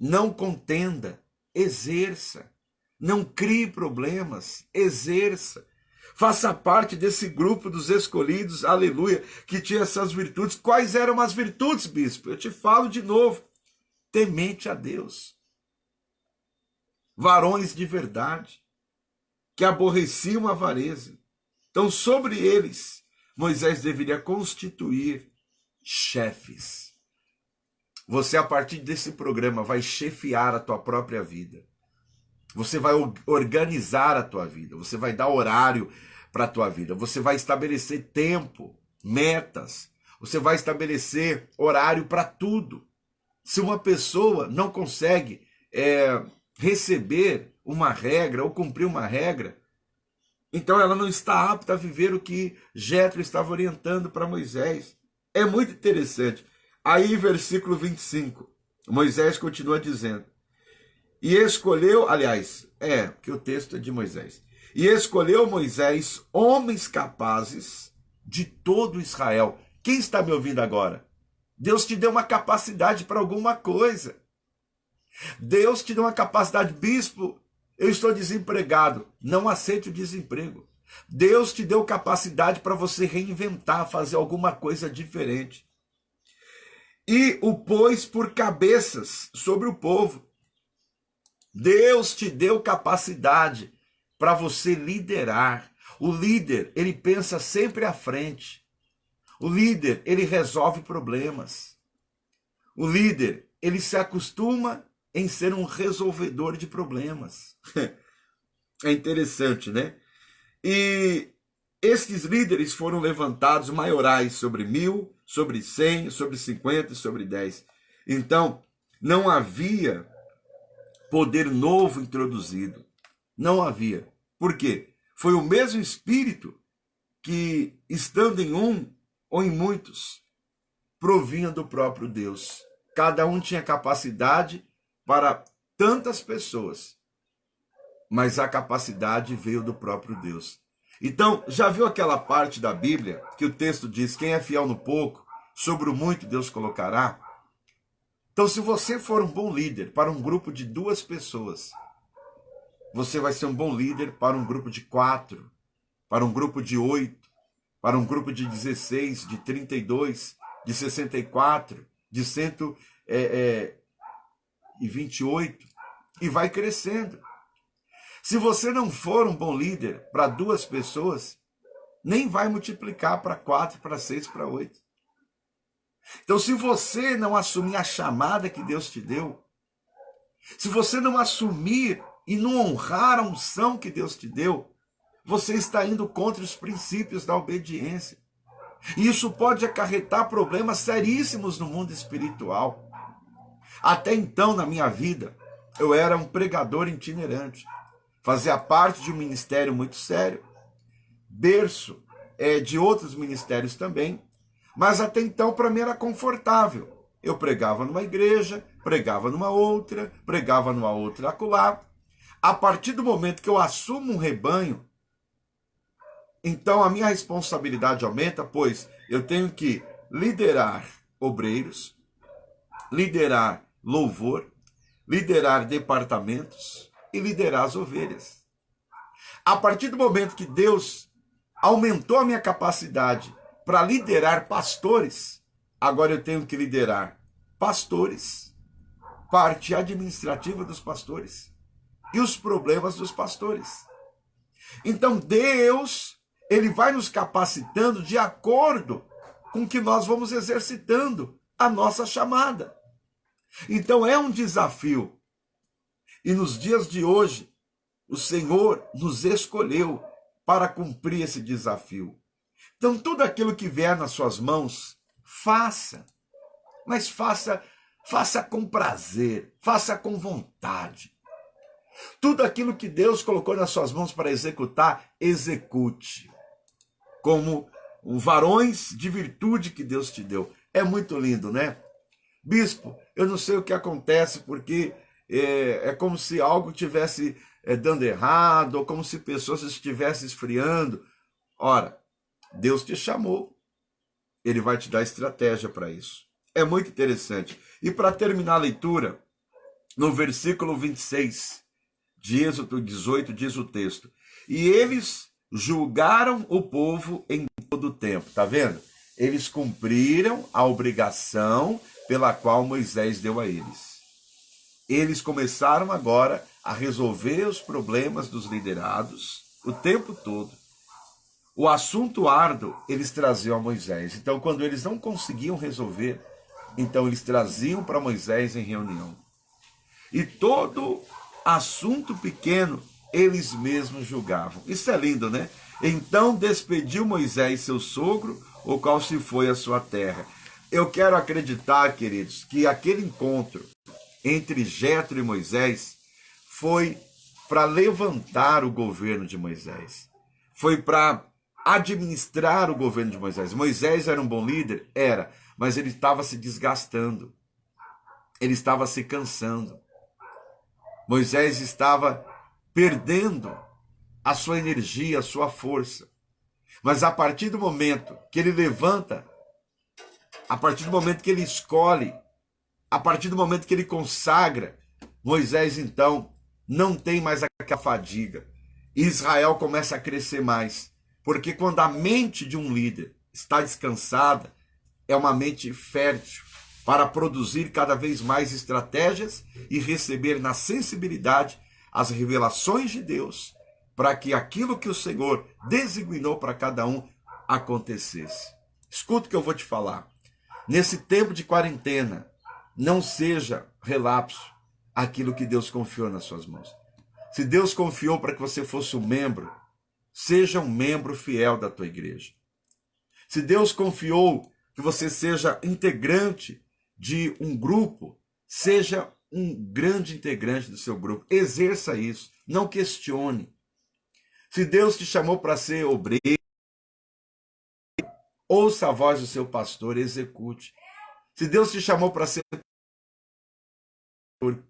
Não contenda, exerça. Não crie problemas, exerça. Faça parte desse grupo dos escolhidos, aleluia, que tinha essas virtudes. Quais eram as virtudes, bispo? Eu te falo de novo. Temente a Deus. Varões de verdade, que aborreciam a avareza. Então, sobre eles, Moisés deveria constituir chefes. Você, a partir desse programa, vai chefiar a tua própria vida. Você vai organizar a tua vida. Você vai dar horário para a tua vida. Você vai estabelecer tempo, metas, você vai estabelecer horário para tudo. Se uma pessoa não consegue receber uma regra ou cumprir uma regra, então ela não está apta a viver o que Jetro estava orientando para Moisés. É muito interessante. Aí, versículo 25, Moisés continua dizendo, e escolheu, que o texto é de Moisés, e escolheu Moisés homens capazes de todo Israel. Quem está me ouvindo agora? Deus te deu uma capacidade para alguma coisa. Deus te deu uma capacidade. Bispo, eu estou desempregado. Não aceite o desemprego. Deus te deu capacidade para você reinventar, fazer alguma coisa diferente. E o pôs por cabeças sobre o povo. Deus te deu capacidade para você liderar. O líder, ele pensa sempre à frente. O líder, ele resolve problemas. O líder, ele se acostuma em ser um resolvedor de problemas. É interessante, né? E estes líderes foram levantados maiorais sobre 1000, sobre 100, sobre 50 e sobre 10. Então, não havia poder novo introduzido. Não havia. Por quê? Foi o mesmo Espírito que, estando em um ou em muitos, provinha do próprio Deus. Cada um tinha capacidade para tantas pessoas, mas a capacidade veio do próprio Deus. Então, já viu aquela parte da Bíblia que o texto diz, quem é fiel no pouco, sobre o muito Deus colocará? Então, se você for um bom líder para um grupo de 2 pessoas, você vai ser um bom líder para um grupo de 4, para um grupo de 8, para um grupo de 16, de 32, de 64, de 128, e vai crescendo. Se você não for um bom líder para 2 pessoas, nem vai multiplicar para 4, para 6, para 8. Então, se você não assumir a chamada que Deus te deu, se você não assumir e não honrar a unção que Deus te deu, você está indo contra os princípios da obediência. E isso pode acarretar problemas seríssimos no mundo espiritual. Até então, na minha vida, eu era um pregador itinerante. Fazia parte de um ministério muito sério, berço de outros ministérios também, mas até então para mim era confortável. Eu pregava numa igreja, pregava numa outra, pregava numa outra acolá. A partir do momento que eu assumo um rebanho, então a minha responsabilidade aumenta, pois eu tenho que liderar obreiros, liderar louvor, liderar departamentos e liderar as ovelhas. A partir do momento que Deus aumentou a minha capacidade para liderar pastores, agora eu tenho que liderar pastores, parte administrativa dos pastores e os problemas dos pastores. Então Deus, ele vai nos capacitando de acordo com que nós vamos exercitando a nossa chamada. Então é um desafio. E nos dias de hoje, o Senhor nos escolheu para cumprir esse desafio. Então tudo aquilo que vier nas suas mãos, faça. Mas faça com prazer, faça com vontade. Tudo aquilo que Deus colocou nas suas mãos para executar, execute. Como varões de virtude que Deus te deu. É muito lindo, né? Bispo, eu não sei o que acontece, porque é como se algo estivesse dando errado, ou como se pessoas estivessem esfriando. Ora, Deus te chamou. Ele vai te dar estratégia para isso. É muito interessante. E para terminar a leitura, no versículo 26 de Êxodo 18, diz o texto, e eles julgaram o povo em todo o tempo. Tá vendo? Eles cumpriram a obrigação pela qual Moisés deu a eles. Eles começaram agora a resolver os problemas dos liderados o tempo todo. O assunto árduo eles traziam a Moisés. Então, quando eles não conseguiam resolver, então eles traziam para Moisés em reunião. E todo assunto pequeno eles mesmos julgavam. Isso é lindo, né? Então despediu Moisés seu sogro, o qual se foi à sua terra. Eu quero acreditar, queridos, que aquele encontro entre Jetro e Moisés foi para levantar o governo de Moisés. Foi para administrar o governo de Moisés. Moisés era um bom líder? Era, mas ele estava se desgastando. Ele estava se cansando. Moisés estava perdendo a sua energia, a sua força. Mas a partir do momento que ele levanta, a partir do momento que ele escolhe, a partir do momento que ele consagra, Moisés então não tem mais aquela fadiga. Israel começa a crescer mais. Porque quando a mente de um líder está descansada, é uma mente fértil para produzir cada vez mais estratégias e receber na sensibilidade as revelações de Deus, para que aquilo que o Senhor designou para cada um acontecesse. Escuta o que eu vou te falar. Nesse tempo de quarentena, não seja relapso aquilo que Deus confiou nas suas mãos. Se Deus confiou para que você fosse um membro, seja um membro fiel da tua igreja. Se Deus confiou que você seja integrante de um grupo, seja um grande integrante do seu grupo. Exerça isso, não questione. Se Deus te chamou para ser obreiro, ouça a voz do seu pastor e execute. Se Deus te chamou para ser pastor,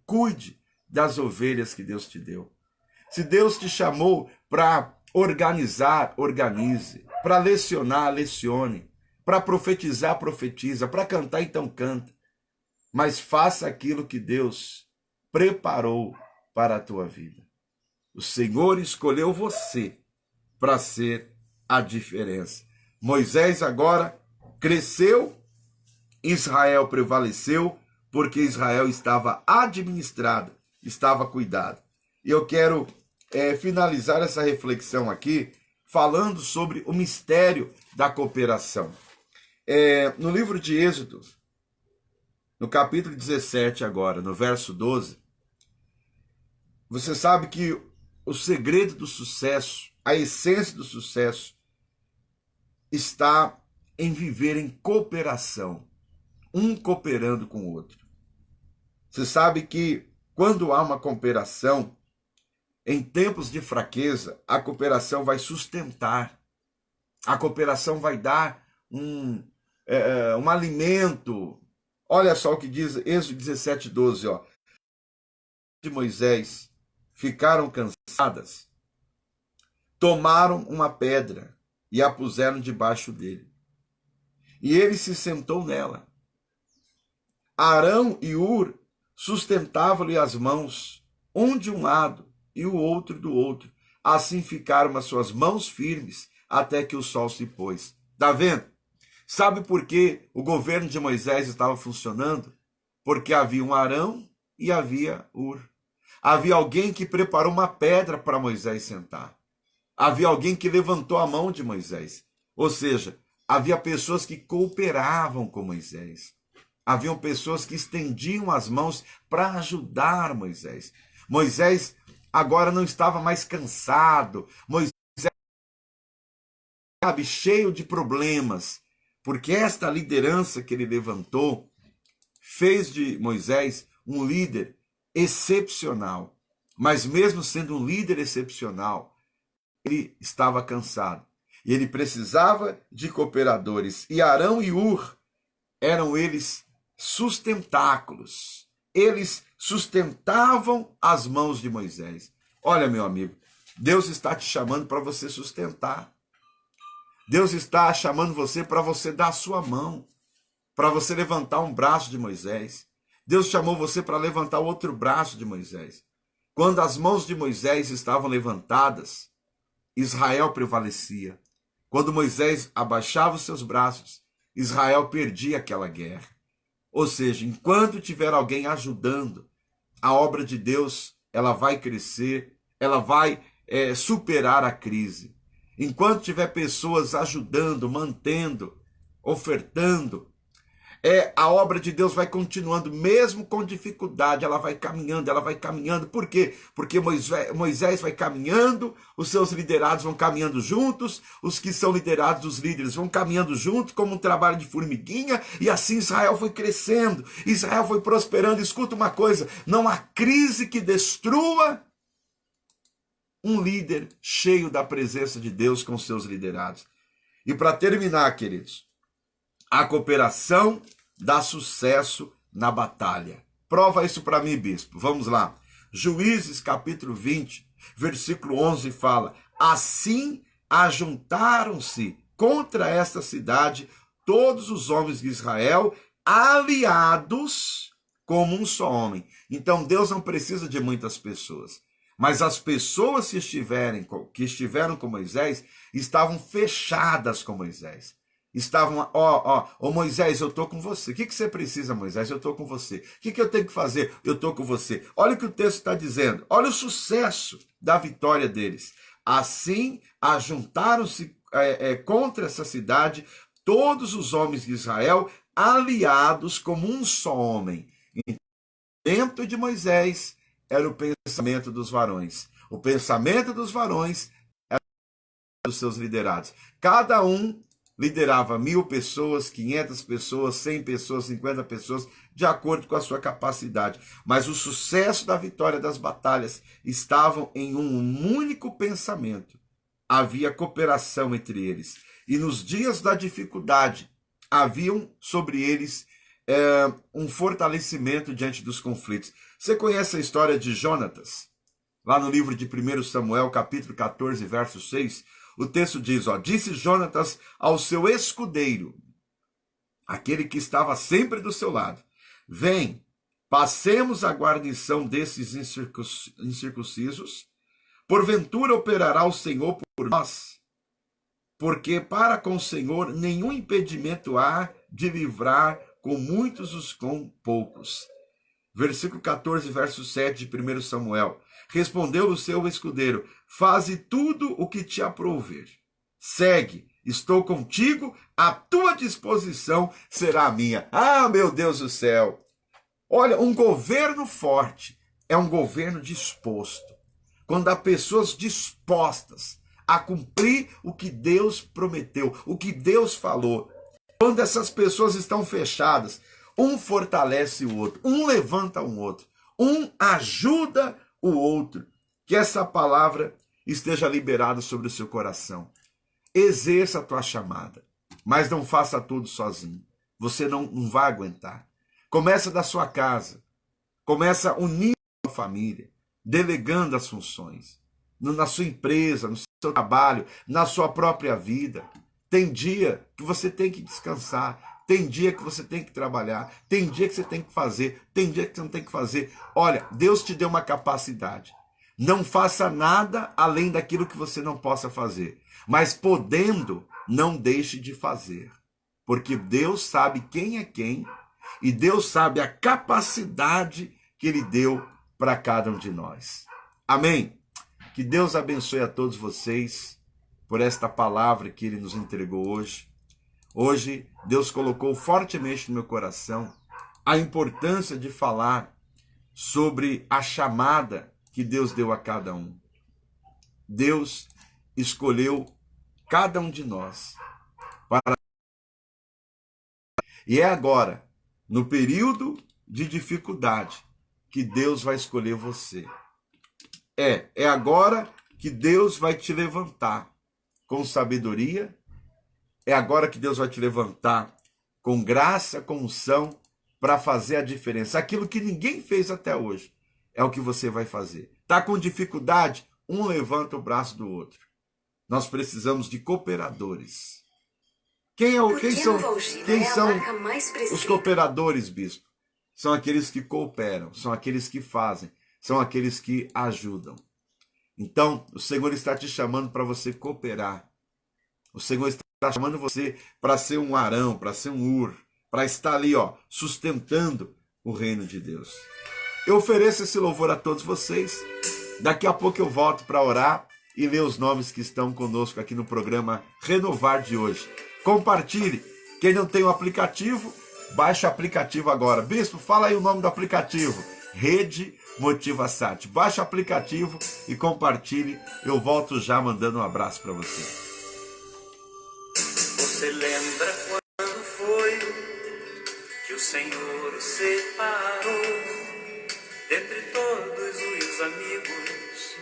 cuide das ovelhas que Deus te deu. Se Deus te chamou para organizar, organize. Para lecionar, lecione. Para profetizar, profetiza. Para cantar, então canta. Mas faça aquilo que Deus preparou para a tua vida. O Senhor escolheu você para ser a diferença. Moisés agora cresceu, Israel prevaleceu, porque Israel estava administrado, estava cuidado. E eu quero finalizar essa reflexão aqui falando sobre o mistério da cooperação. No livro de Êxodo, no capítulo 17 agora, no verso 12, você sabe que o segredo do sucesso, a essência do sucesso, está em viver em cooperação, um cooperando com o outro. Você sabe que quando há uma cooperação, em tempos de fraqueza, a cooperação vai sustentar, a cooperação vai dar um alimento. Olha só o que diz Êxodo 17, 12. De Moisés ficaram cansadas, tomaram uma pedra e a puseram debaixo dele. E ele se sentou nela. Arão e Hur sustentavam-lhe as mãos, um de um lado e o outro do outro. Assim ficaram as suas mãos firmes até que o sol se pôs. Está vendo? Sabe por que o governo de Moisés estava funcionando? Porque havia um Arão e havia Hur. Havia alguém que preparou uma pedra para Moisés sentar. Havia alguém que levantou a mão de Moisés. Ou seja, havia pessoas que cooperavam com Moisés. Haviam pessoas que estendiam as mãos para ajudar Moisés. Moisés agora não estava mais cansado. Moisés estava cheio de problemas. Porque esta liderança que ele levantou fez de Moisés um líder excepcional. Mas mesmo sendo um líder excepcional, ele estava cansado. E ele precisava de cooperadores. E Arão e Hur eram eles sustentáculos. Eles sustentavam as mãos de Moisés. Olha, meu amigo, Deus está te chamando para você sustentar. Deus está chamando você para você dar a sua mão, para você levantar um braço de Moisés. Deus chamou você para levantar o outro braço de Moisés. Quando as mãos de Moisés estavam levantadas, Israel prevalecia. Quando Moisés abaixava os seus braços, Israel perdia aquela guerra. Ou seja, enquanto tiver alguém ajudando, a obra de Deus, ela vai crescer, ela vai superar a crise. Enquanto tiver pessoas ajudando, mantendo, ofertando, A obra de Deus vai continuando, mesmo com dificuldade, ela vai caminhando, ela vai caminhando. Por quê? Porque Moisés vai caminhando, os seus liderados vão caminhando juntos, os que são liderados dos líderes vão caminhando junto, como um trabalho de formiguinha, e assim Israel foi crescendo, Israel foi prosperando. Escuta uma coisa, não há crise que destrua um líder cheio da presença de Deus com seus liderados. E para terminar, queridos, a cooperação dá sucesso na batalha. Prova isso para mim, bispo. Vamos lá. Juízes, capítulo 20, versículo 11 fala: assim ajuntaram-se contra esta cidade todos os homens de Israel, aliados como um só homem. Então Deus não precisa de muitas pessoas. Mas as pessoas que estiveram com Moisés estavam fechadas com Moisés. Estavam, Moisés, eu estou com você. O que você precisa, Moisés? Eu estou com você. O que eu tenho que fazer? Eu estou com você. Olha o que o texto está dizendo. Olha o sucesso da vitória deles. Assim, ajuntaram-se contra essa cidade todos os homens de Israel, aliados como um só homem. Dentro de Moisés era o pensamento dos varões. O pensamento dos varões era dos seus liderados. Cada um liderava 1.000 pessoas, 500 pessoas, 100 pessoas, 50 pessoas, de acordo com a sua capacidade. Mas o sucesso da vitória das batalhas estavam em um único pensamento. Havia cooperação entre eles. E nos dias da dificuldade, haviam sobre eles um fortalecimento diante dos conflitos. Você conhece a história de Jonatas? Lá no livro de 1 Samuel, capítulo 14, verso 6, o texto diz, disse Jonatas ao seu escudeiro, aquele que estava sempre do seu lado: vem, passemos a guarnição desses incircuncisos, porventura operará o Senhor por nós, porque para com o Senhor nenhum impedimento há de livrar com muitos os com poucos. Versículo 14, verso 7 de 1 Samuel. Respondeu o seu escudeiro: faze tudo o que te aprouver. Segue, estou contigo, a tua disposição será a minha. Ah, meu Deus do céu! Olha, um governo forte é um governo disposto. Quando há pessoas dispostas a cumprir o que Deus prometeu, o que Deus falou. Quando essas pessoas estão fechadas, um fortalece o outro, um levanta o outro, um ajuda o outro. Que essa palavra esteja liberada sobre o seu coração. Exerça a tua chamada, mas não faça tudo sozinho. Você não vai aguentar. Começa da sua casa, começa unindo a família, delegando as funções, na sua empresa, no seu trabalho, na sua própria vida. Tem dia que você tem que descansar, tem dia que você tem que trabalhar, tem dia que você tem que fazer, tem dia que você não tem que fazer. Olha, Deus te deu uma capacidade. Não faça nada além daquilo que você não possa fazer. Mas podendo, não deixe de fazer. Porque Deus sabe quem é quem e Deus sabe a capacidade que Ele deu para cada um de nós. Amém? Que Deus abençoe a todos vocês por esta palavra que Ele nos entregou hoje. Hoje, Deus colocou fortemente no meu coração a importância de falar sobre a chamada que Deus deu a cada um. Deus escolheu cada um de nós para... E é agora, no período de dificuldade, que Deus vai escolher você. É agora que Deus vai te levantar com sabedoria. É agora que Deus vai te levantar com graça, com unção, para fazer a diferença. Aquilo que ninguém fez até hoje é o que você vai fazer. Está com dificuldade? Um levanta o braço do outro. Nós precisamos de cooperadores. Quem são os cooperadores, bispo? São aqueles que cooperam, são aqueles que fazem, são aqueles que ajudam. Então, o Senhor está te chamando para você cooperar. O Senhor está chamando você para ser um Arão, para ser um Ur, para estar ali, sustentando o reino de Deus. Eu ofereço esse louvor a todos vocês. Daqui a pouco eu volto para orar e ler os nomes que estão conosco aqui no programa Renovar de hoje. Compartilhe. Quem não tem o aplicativo, Baixe o aplicativo agora. Bispo, fala aí o nome do aplicativo. Rede Motiva Sat. Baixe o aplicativo e compartilhe. Eu volto já mandando um abraço para você. Você lembra quando foi que o Senhor o separou dentre todos os amigos,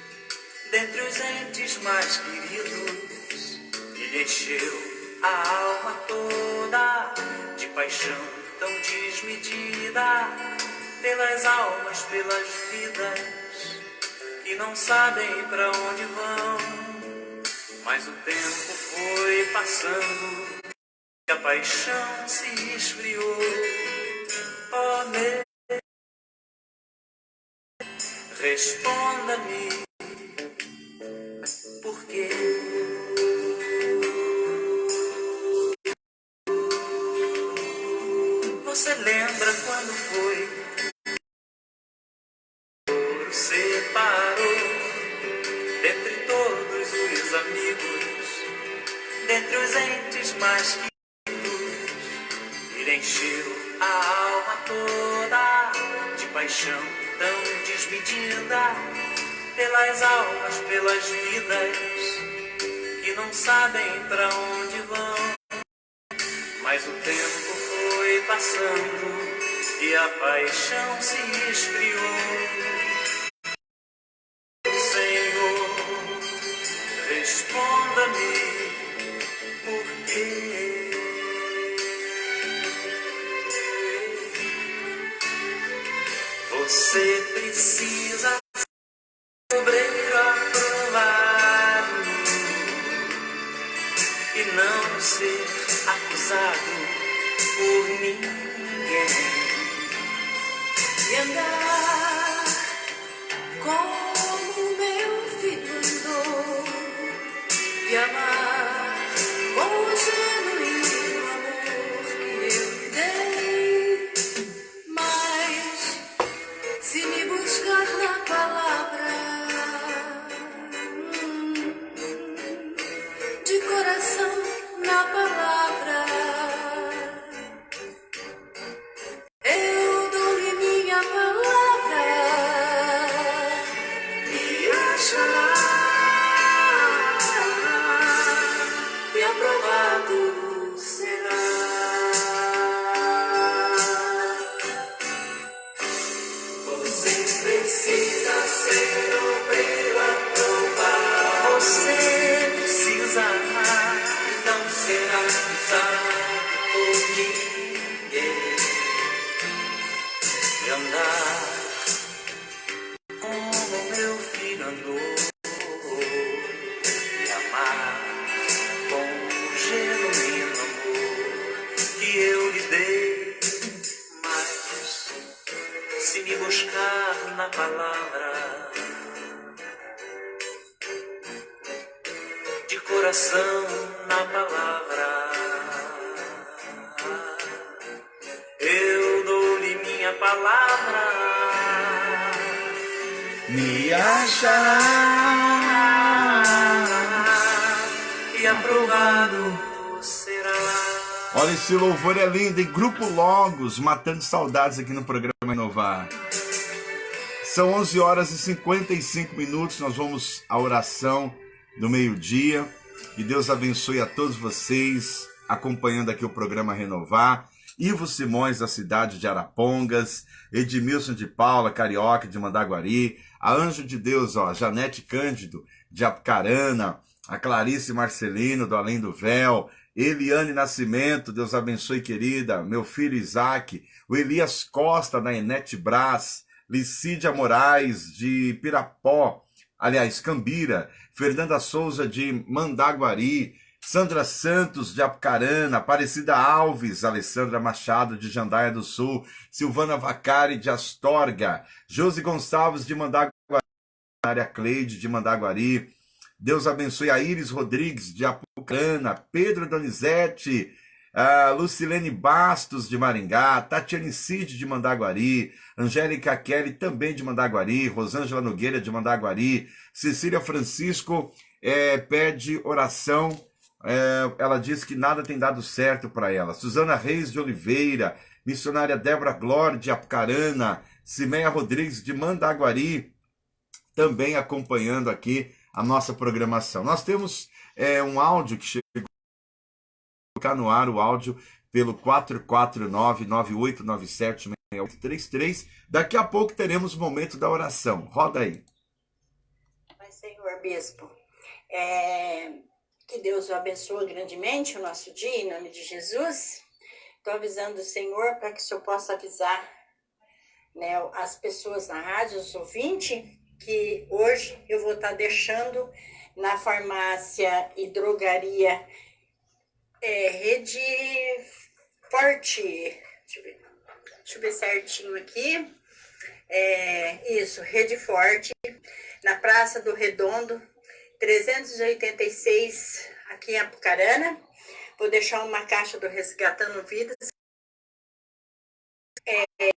dentre os entes mais queridos, e lhe encheu a alma toda de paixão tão desmedida pelas almas, pelas vidas que não sabem pra onde vão. Mas o tempo foi passando e a paixão se esfriou. Oh, meu, responda-me, por quê? Você lembra quando foi que separou dentre todos os amigos, dentre os entes mais queridos, e lhe encheu a alma toda de paixão tão desmedida pelas almas, pelas vidas que não sabem pra onde vão. Mas o tempo foi passando e a paixão se esfriou. Senhor, responda-me, por quê? Você precisa obreiro aprovado e não ser acusado por ninguém. E andar como meu filho andou, e amar com o genuíno amor que eu lhe dei. Mas se me buscar na palavra, de coração na palavra, eu dou-lhe minha palavra, me achará e aprovado será. Você precisa ser obreiro aprovado. Você precisa amar, não será usado por ninguém. E andar como meu filho andou, e amar com o genuíno amor que eu lhe dei. Mas se me buscar na palavra, de coração na palavra, eu dou-lhe minha palavra, Me achará. e aprovado será. Olha, esse louvor é lindo, em Grupo Logos, matando saudades aqui no programa Inovar. São 11 horas e 55 minutos, nós vamos à oração do meio-dia. Que Deus abençoe a todos vocês acompanhando aqui o programa Renovar. Ivo Simões, da cidade de Arapongas, Edmilson de Paula, carioca de Mandaguari, a Anjo de Deus, ó, Janete Cândido, de Apucarana, a Clarice Marcelino, do Além do Véu, Eliane Nascimento, Deus abençoe, querida, meu filho Isaac, o Elias Costa, da Enete Brás, Licídia Moraes, de Pirapó, aliás, Cambira, Fernanda Souza, de Mandaguari, Sandra Santos, de Apucarana, Aparecida Alves, Alessandra Machado, de Jandaia do Sul, Silvana Vacari, de Astorga, Josi Gonçalves, de Mandaguari, Maria Cleide, de Mandaguari. Deus abençoe a Iris Rodrigues, de Apucarana, Pedro Donizete, a Lucilene Bastos, de Maringá, Tatiane Cid, de Mandaguari, Angélica Kelly, também de Mandaguari, Rosângela Nogueira, de Mandaguari, Cecília Francisco pede oração, ela diz que nada tem dado certo para ela. Suzana Reis de Oliveira, missionária Débora Glória de Apucarana, Cimeia Rodrigues de Mandaguari, também acompanhando aqui a nossa programação. Nós temos um áudio que chegou no ar, o áudio pelo 449-9897-6833. Daqui a pouco teremos o momento da oração. Roda aí. Mas, Senhor Bispo, que Deus o abençoe grandemente o nosso dia, em nome de Jesus. Estou avisando o Senhor para que o Senhor possa avisar, né, as pessoas na rádio, os ouvintes, que hoje eu vou estar deixando na farmácia e drogaria Rede Forte. Deixa eu ver certinho aqui. Isso, Rede Forte, na Praça do Redondo, 386, aqui em Apucarana. Vou deixar uma caixa do Resgatando Vidas. Se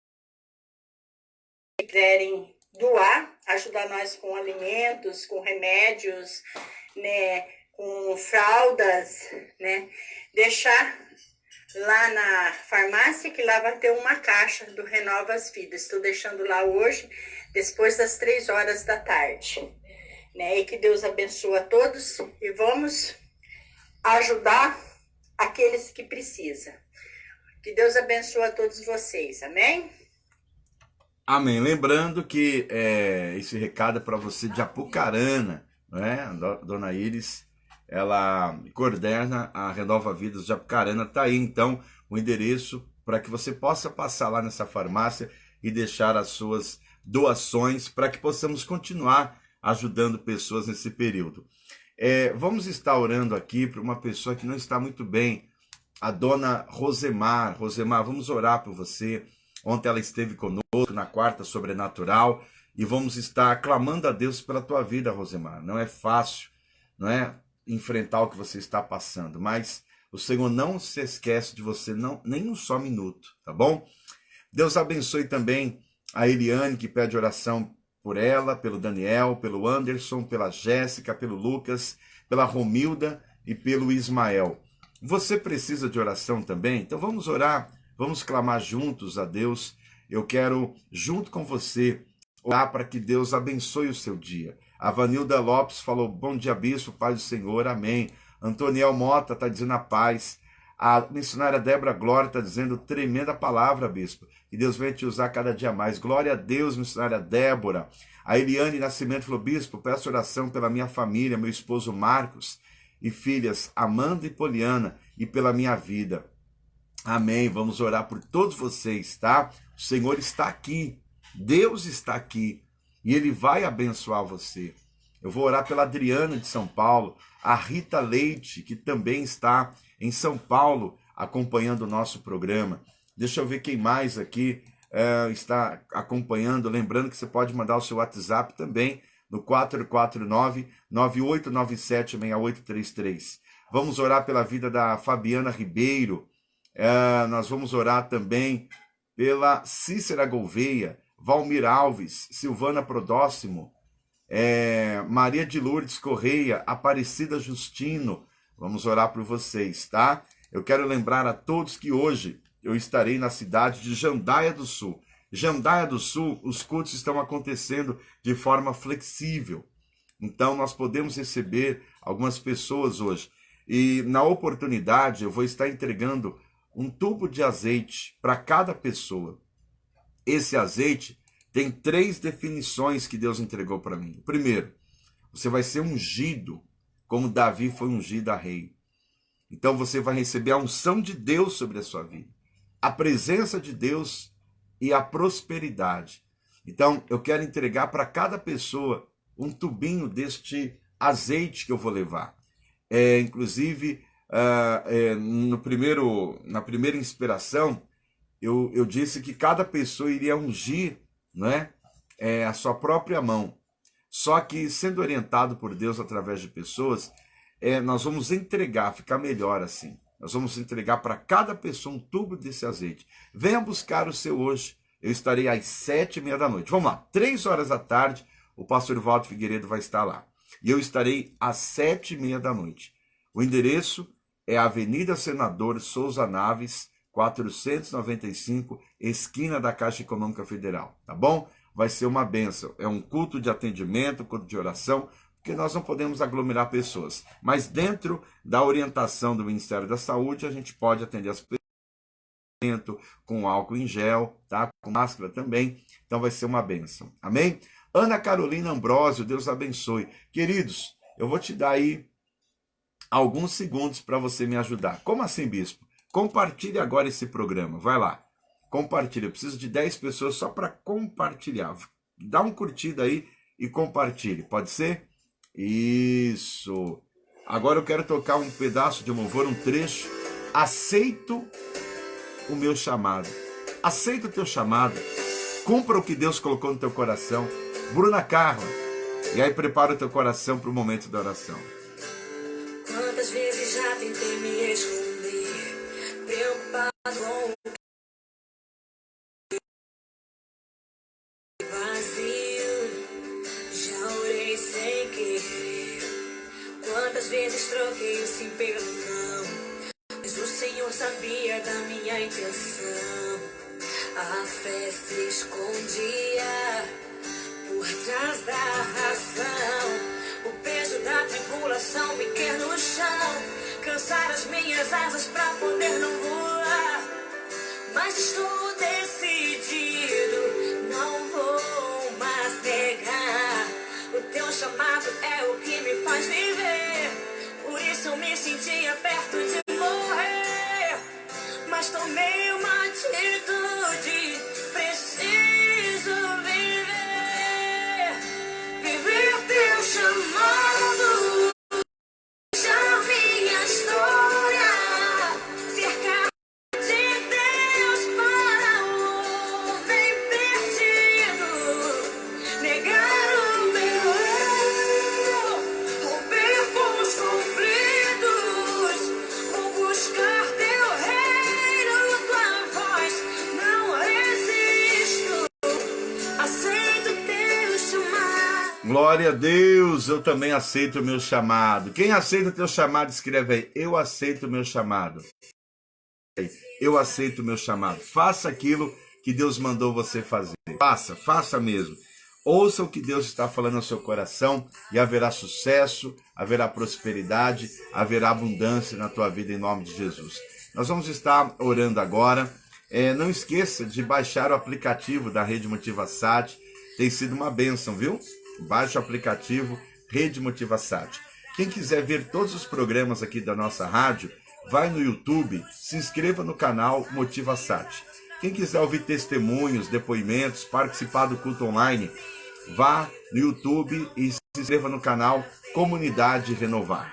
quiserem doar, ajudar nós com alimentos, com remédios, né, com fraldas, né, deixar lá na farmácia, que lá vai ter uma caixa do Renova as Vidas. Estou deixando lá hoje, depois das 3 horas da tarde. Né? E que Deus abençoe a todos e vamos ajudar aqueles que precisam. Que Deus abençoe a todos vocês. Amém? Amém. Lembrando que esse recado é para você de Apucarana, né? A dona Iris, ela coordena a Renova Vidas de Apucarana. Está aí, então, o endereço para que você possa passar lá nessa farmácia e deixar as suas doações para que possamos continuar ajudando pessoas nesse período. Vamos estar orando aqui para uma pessoa que não está muito bem, a dona Rosemar. Rosemar, vamos orar por você. Ontem ela esteve conosco na quarta sobrenatural e vamos estar clamando a Deus pela tua vida, Rosemar. Não é fácil, não é, enfrentar o que você está passando, mas o Senhor não se esquece de você, não, nem um só minuto, tá bom? Deus abençoe também a Eliane, que pede oração por ela, pelo Daniel, pelo Anderson, pela Jéssica, pelo Lucas, pela Romilda e pelo Ismael. Você precisa de oração também? Então vamos orar, vamos clamar juntos a Deus. Eu quero, junto com você, orar para que Deus abençoe o seu dia. A Vanilda Lopes falou, bom dia, bispo, paz do Senhor, amém. Antoniel Mota está dizendo a paz. A missionária Débora Glória está dizendo, tremenda palavra, bispo. E Deus venha te usar cada dia mais. Glória a Deus, missionária Débora. A Eliane Nascimento falou, bispo, peço oração pela minha família, meu esposo Marcos e filhas Amanda e Poliana e pela minha vida. Amém. Vamos orar por todos vocês, tá? O Senhor está aqui. Deus está aqui. E Ele vai abençoar você. Eu vou orar pela Adriana de São Paulo, a Rita Leite, que também está em São Paulo, acompanhando o nosso programa. Deixa eu ver quem mais aqui está acompanhando. Lembrando que você pode mandar o seu WhatsApp também, no 449-9897-6833. Vamos orar pela vida da Fabiana Ribeiro. Nós vamos orar também pela Cícera Gouveia, Valmir Alves, Silvana Prodóximo, Maria de Lourdes Correia, Aparecida Justino. Vamos orar por vocês, tá? Eu quero lembrar a todos que hoje eu estarei na cidade de Jandaia do Sul. Jandaia do Sul, os cultos estão acontecendo de forma flexível. Então, nós podemos receber algumas pessoas hoje. E, na oportunidade, eu vou estar entregando um tubo de azeite para cada pessoa. Esse azeite tem 3 definições que Deus entregou para mim. Primeiro, você vai ser ungido, como Davi foi ungido a rei. Então você vai receber a unção de Deus sobre a sua vida, a presença de Deus e a prosperidade. Então eu quero entregar para cada pessoa um tubinho deste azeite que eu vou levar. Inclusive, na primeira inspiração, eu disse que cada pessoa iria ungir, né, a sua própria mão. Só que, sendo orientado por Deus através de pessoas, nós vamos entregar, ficar melhor assim. Nós vamos entregar para cada pessoa um tubo desse azeite. Venha buscar o seu hoje. Eu estarei às 7h30 da noite. Vamos lá, 3 horas da tarde, o pastor Walter Figueiredo vai estar lá. E eu estarei às 7h30 da noite. O endereço é a Avenida Senador Souza Naves, 495, esquina da Caixa Econômica Federal, tá bom? Vai ser uma bênção. É um culto de atendimento, culto de oração, porque nós não podemos aglomerar pessoas. Mas dentro da orientação do Ministério da Saúde, a gente pode atender as pessoas com álcool em gel, tá? Com máscara também. Então vai ser uma bênção. Amém? Ana Carolina Ambrósio, Deus abençoe. Queridos, eu vou te dar aí alguns segundos para você me ajudar. Como assim, bispo? Compartilhe agora esse programa. Vai lá. Compartilha. Eu preciso de 10 pessoas só para compartilhar. Dá uma curtida aí e compartilhe. Pode ser? Isso. Agora eu quero tocar um pedaço de louvor, um trecho. Aceito o meu chamado. Aceita o teu chamado. Cumpra o que Deus colocou no teu coração. Bruna Carla. E aí prepara o teu coração para o momento da oração. Quantas vezes já tentei me esconder, preocupado com o vazio. Já orei sem querer. Quantas vezes troquei o sim pelo não, mas o Senhor sabia da minha intenção. A fé se escondia por trás da razão. O peso da tribulação me quer no chão, cansar as minhas asas pra poder não voar. Mas estou decidido, não vou mais negar. O teu chamado é o que me faz viver. Por isso eu me sentia perto de morrer, mas tomei uma atitude. Preciso viver, viver teu chamado, deixar minha história ser carta de Deus para o homem perdido, negar o meu eu, romper com os conflitos, vou buscar teu reino, tua voz, não resisto, aceito teu chamado. Glória a Deus, eu também aceito o meu chamado. Quem aceita o teu chamado, escreve aí. Eu aceito o meu chamado. Eu aceito o meu chamado. Faça aquilo que Deus mandou você fazer. Faça mesmo. Ouça o que Deus está falando no seu coração e haverá sucesso, haverá prosperidade, haverá abundância na tua vida em nome de Jesus. Nós vamos estar orando agora. Não esqueça de baixar o aplicativo da Rede Motivasat. Tem sido uma bênção, viu? Baixe o aplicativo Rede Motivasat. Quem quiser ver todos os programas aqui da nossa rádio, vai no YouTube, se inscreva no canal Motivasat. Quem quiser ouvir testemunhos, depoimentos, participar do culto online, vá no YouTube e se inscreva no canal Comunidade Renovar.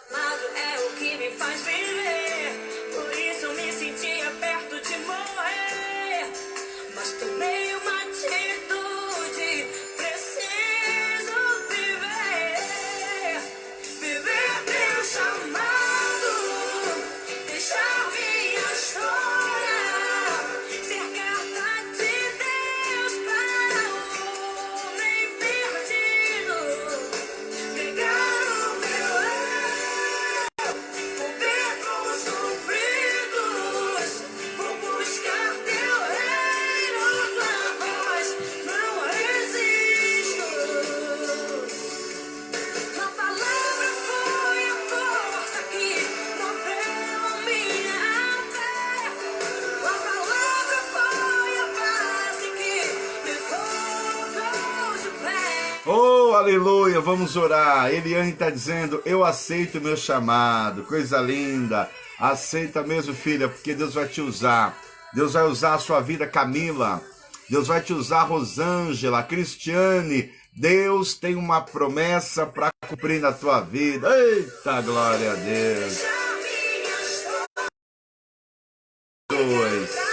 Chamado é o que me faz viver, por isso me sentia perto de morrer, mas tomei uma atitude. Preciso viver, viver teu chamado, deixar minha história ser carta de Deus para o homem perdido, negar o meu eu, romper com os conflitos, vou buscar teu reino, tua voz, não resisto. Tua palavra foi a força que moveu a minha fé. Tua palavra foi a base que me colocou de pé. Oh, aleluia, vamos orar. Eliane está dizendo, eu aceito o meu chamado. Coisa linda. Aceita mesmo, filha, porque Deus vai te usar. Deus vai usar a sua vida, Camila. Deus vai te usar, Rosângela, Cristiane. Deus tem uma promessa para cumprir na tua vida. Eita, glória a Deus. Deixar minha história Dois.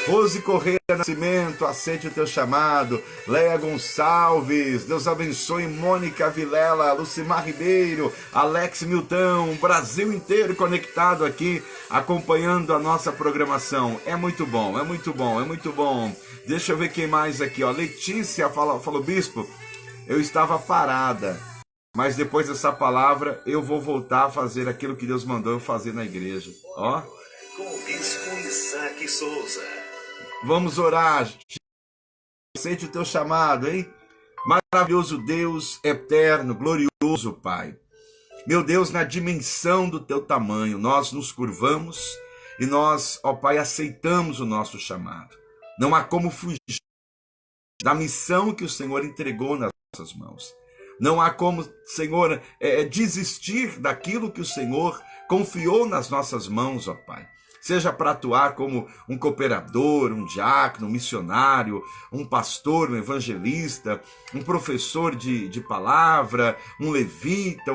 Rose Correia Nascimento, aceite o teu chamado. Leia Gonçalves, Deus abençoe. Mônica Vilela, Lucimar Ribeiro, Alex Milton, Brasil inteiro conectado aqui, acompanhando a nossa programação. É muito bom, é muito bom, é muito bom. Deixa eu ver quem mais aqui, ó. Letícia falou, bispo, eu estava parada, mas depois dessa palavra eu vou voltar a fazer aquilo que Deus mandou eu fazer na igreja. Ó. Com o Bispo Isaac Souza. Vamos orar. Aceite o teu chamado, hein? Maravilhoso Deus, eterno, glorioso Pai. Meu Deus, na dimensão do teu tamanho, nós nos curvamos e nós, ó Pai, aceitamos o nosso chamado. Não há como fugir da missão que o Senhor entregou nas nossas mãos. Não há como, Senhor, desistir daquilo que o Senhor confiou nas nossas mãos, ó Pai. Seja para atuar como um cooperador, um diácono, um missionário, um pastor, um evangelista, um professor de palavra, um levita,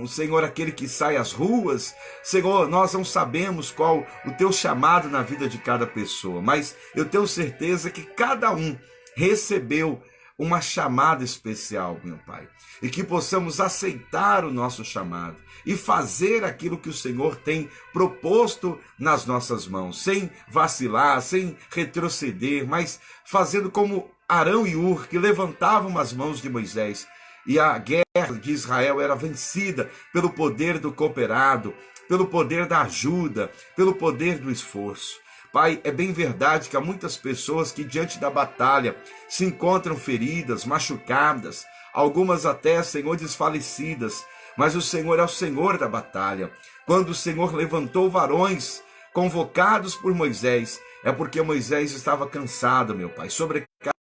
Senhor, aquele que sai às ruas. Senhor, nós não sabemos qual o teu chamado na vida de cada pessoa, mas eu tenho certeza que cada um recebeu uma chamada especial, meu Pai, e que possamos aceitar o nosso chamado e fazer aquilo que o Senhor tem proposto nas nossas mãos, sem vacilar, sem retroceder, mas fazendo como Arão e Hur, que levantavam as mãos de Moisés, e a guerra de Israel era vencida pelo poder do cooperado, pelo poder da ajuda, pelo poder do esforço. Pai, é bem verdade que há muitas pessoas que diante da batalha se encontram feridas, machucadas, algumas até, Senhor, desfalecidas, mas o Senhor é o Senhor da batalha. Quando o Senhor levantou varões convocados por Moisés, é porque Moisés estava cansado, meu Pai, sobrecarregado,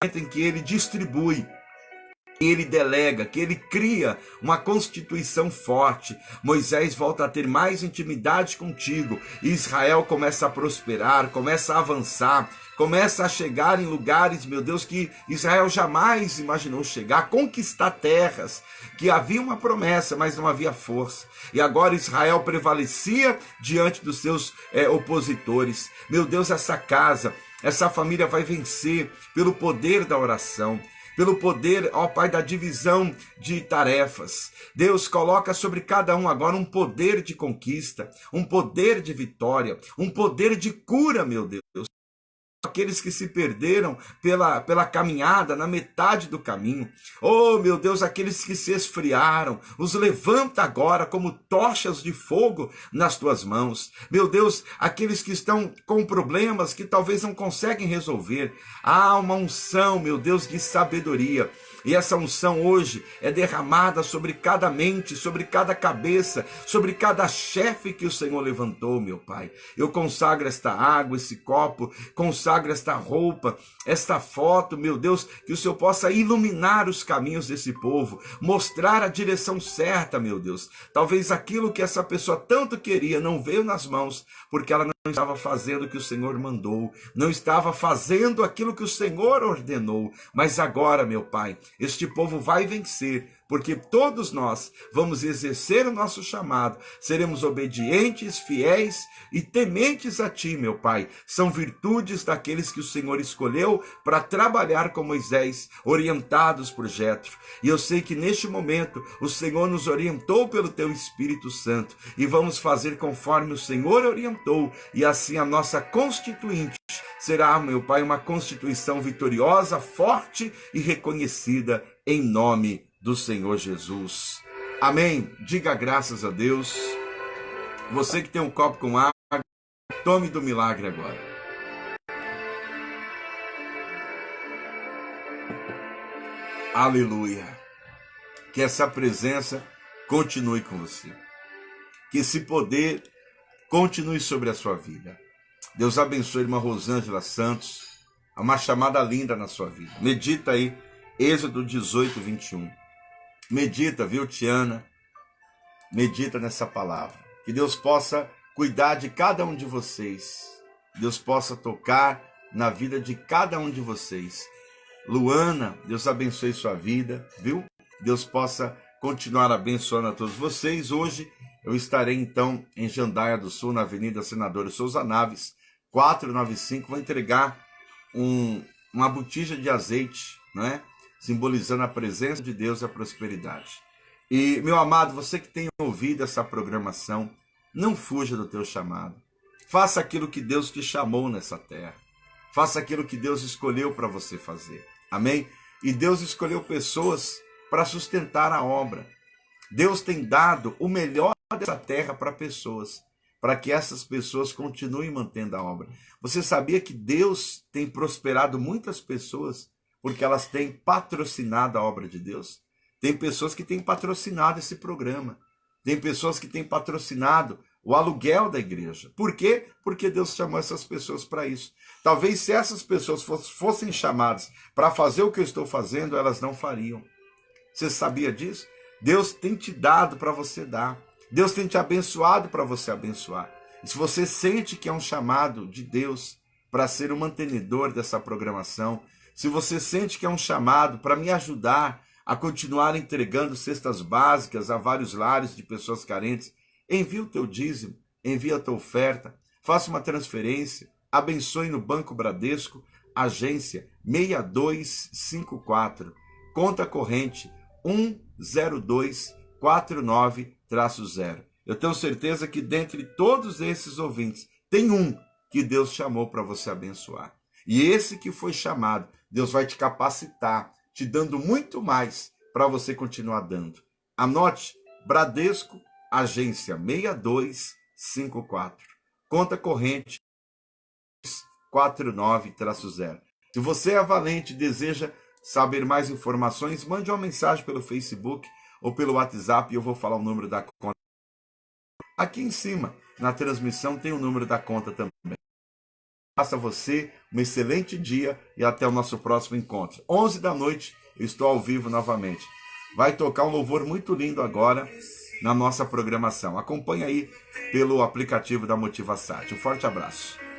em que ele distribui, que ele delega, que ele cria uma constituição forte. Moisés volta a ter mais intimidade contigo e Israel começa a prosperar, começa a avançar, começa a chegar em lugares, meu Deus, que Israel jamais imaginou chegar, conquistar terras, que havia uma promessa, mas não havia força. E agora Israel prevalecia diante dos seus opositores. Meu Deus, essa casa, essa família vai vencer pelo poder da oração, pelo poder, ó Pai, da divisão de tarefas. Deus coloca sobre cada um agora um poder de conquista, um poder de vitória, um poder de cura, meu Deus. Aqueles que se perderam pela caminhada, na metade do caminho. Oh, meu Deus, aqueles que se esfriaram, os levanta agora como tochas de fogo nas tuas mãos. Meu Deus, aqueles que estão com problemas que talvez não conseguem resolver. Há uma unção, meu Deus, de sabedoria. E essa unção hoje é derramada sobre cada mente, sobre cada cabeça, sobre cada chefe que o Senhor levantou, meu Pai. Eu consagro esta água, esse copo, consagro esta roupa, esta foto, meu Deus, que o Senhor possa iluminar os caminhos desse povo, mostrar a direção certa, meu Deus. Talvez aquilo que essa pessoa tanto queria não veio nas mãos, porque ela não estava fazendo o que o Senhor mandou, não estava fazendo aquilo que o Senhor ordenou. Mas agora, meu Pai, este povo vai vencer, porque todos nós vamos exercer o nosso chamado, seremos obedientes, fiéis e tementes a Ti, meu Pai. São virtudes daqueles que o Senhor escolheu para trabalhar com Moisés, orientados por Jetro. E eu sei que neste momento o Senhor nos orientou pelo Teu Espírito Santo e vamos fazer conforme o Senhor orientou, e assim a nossa constituinte será, meu Pai, uma constituição vitoriosa, forte e reconhecida em nome do Senhor Jesus. Amém. Diga graças a Deus. Você que tem um copo com água, tome do milagre agora. Aleluia. Que essa presença continue com você. Que esse poder continue sobre a sua vida. Deus abençoe a irmã Rosângela Santos. Há uma chamada linda na sua vida. Medita aí, Êxodo 18, 21. Medita, viu, Tiana? Medita nessa palavra. Que Deus possa cuidar de cada um de vocês. Deus possa tocar na vida de cada um de vocês. Luana, Deus abençoe sua vida, viu? Deus possa continuar abençoando a todos vocês. Hoje eu estarei então em Jandaia do Sul, na Avenida Senador Souza Naves, 495. Vou entregar uma botija de azeite, né? Simbolizando a presença de Deus e a prosperidade. E, meu amado, você que tem ouvido essa programação, não fuja do teu chamado. Faça aquilo que Deus te chamou nessa terra. Faça aquilo que Deus escolheu para você fazer. Amém? E Deus escolheu pessoas para sustentar a obra. Deus tem dado o melhor dessa terra para pessoas. para que essas pessoas continuem mantendo a obra. Você sabia que Deus tem prosperado muitas pessoas porque elas têm patrocinado a obra de Deus? Tem pessoas que têm patrocinado esse programa. Tem pessoas que têm patrocinado o aluguel da igreja. Por quê? Porque Deus chamou essas pessoas para isso. Talvez se essas pessoas fossem chamadas para fazer o que eu estou fazendo, elas não fariam. Você sabia disso? Deus tem te dado para você dar. Deus tem te abençoado para você abençoar. E se você sente que é um chamado de Deus para ser o mantenedor dessa programação, se você sente que é um chamado para me ajudar a continuar entregando cestas básicas a vários lares de pessoas carentes, envie o teu dízimo, envie a tua oferta, faça uma transferência, abençoe no Banco Bradesco, agência 6254, conta corrente 10249-0. Eu tenho certeza que dentre todos esses ouvintes, tem um que Deus chamou para você abençoar. E esse que foi chamado, Deus vai te capacitar, te dando muito mais para você continuar dando. Anote, Bradesco, agência 6254, conta corrente 49-0. Se você é valente e deseja saber mais informações, mande uma mensagem pelo Facebook ou pelo WhatsApp e eu vou falar o número da conta. Aqui em cima, na transmissão, tem o número da conta também. Faça você um excelente dia e até o nosso próximo encontro. 11 da noite, eu estou ao vivo novamente. Vai tocar um louvor muito lindo agora na nossa programação. Acompanhe aí pelo aplicativo da Motivasat. Um forte abraço.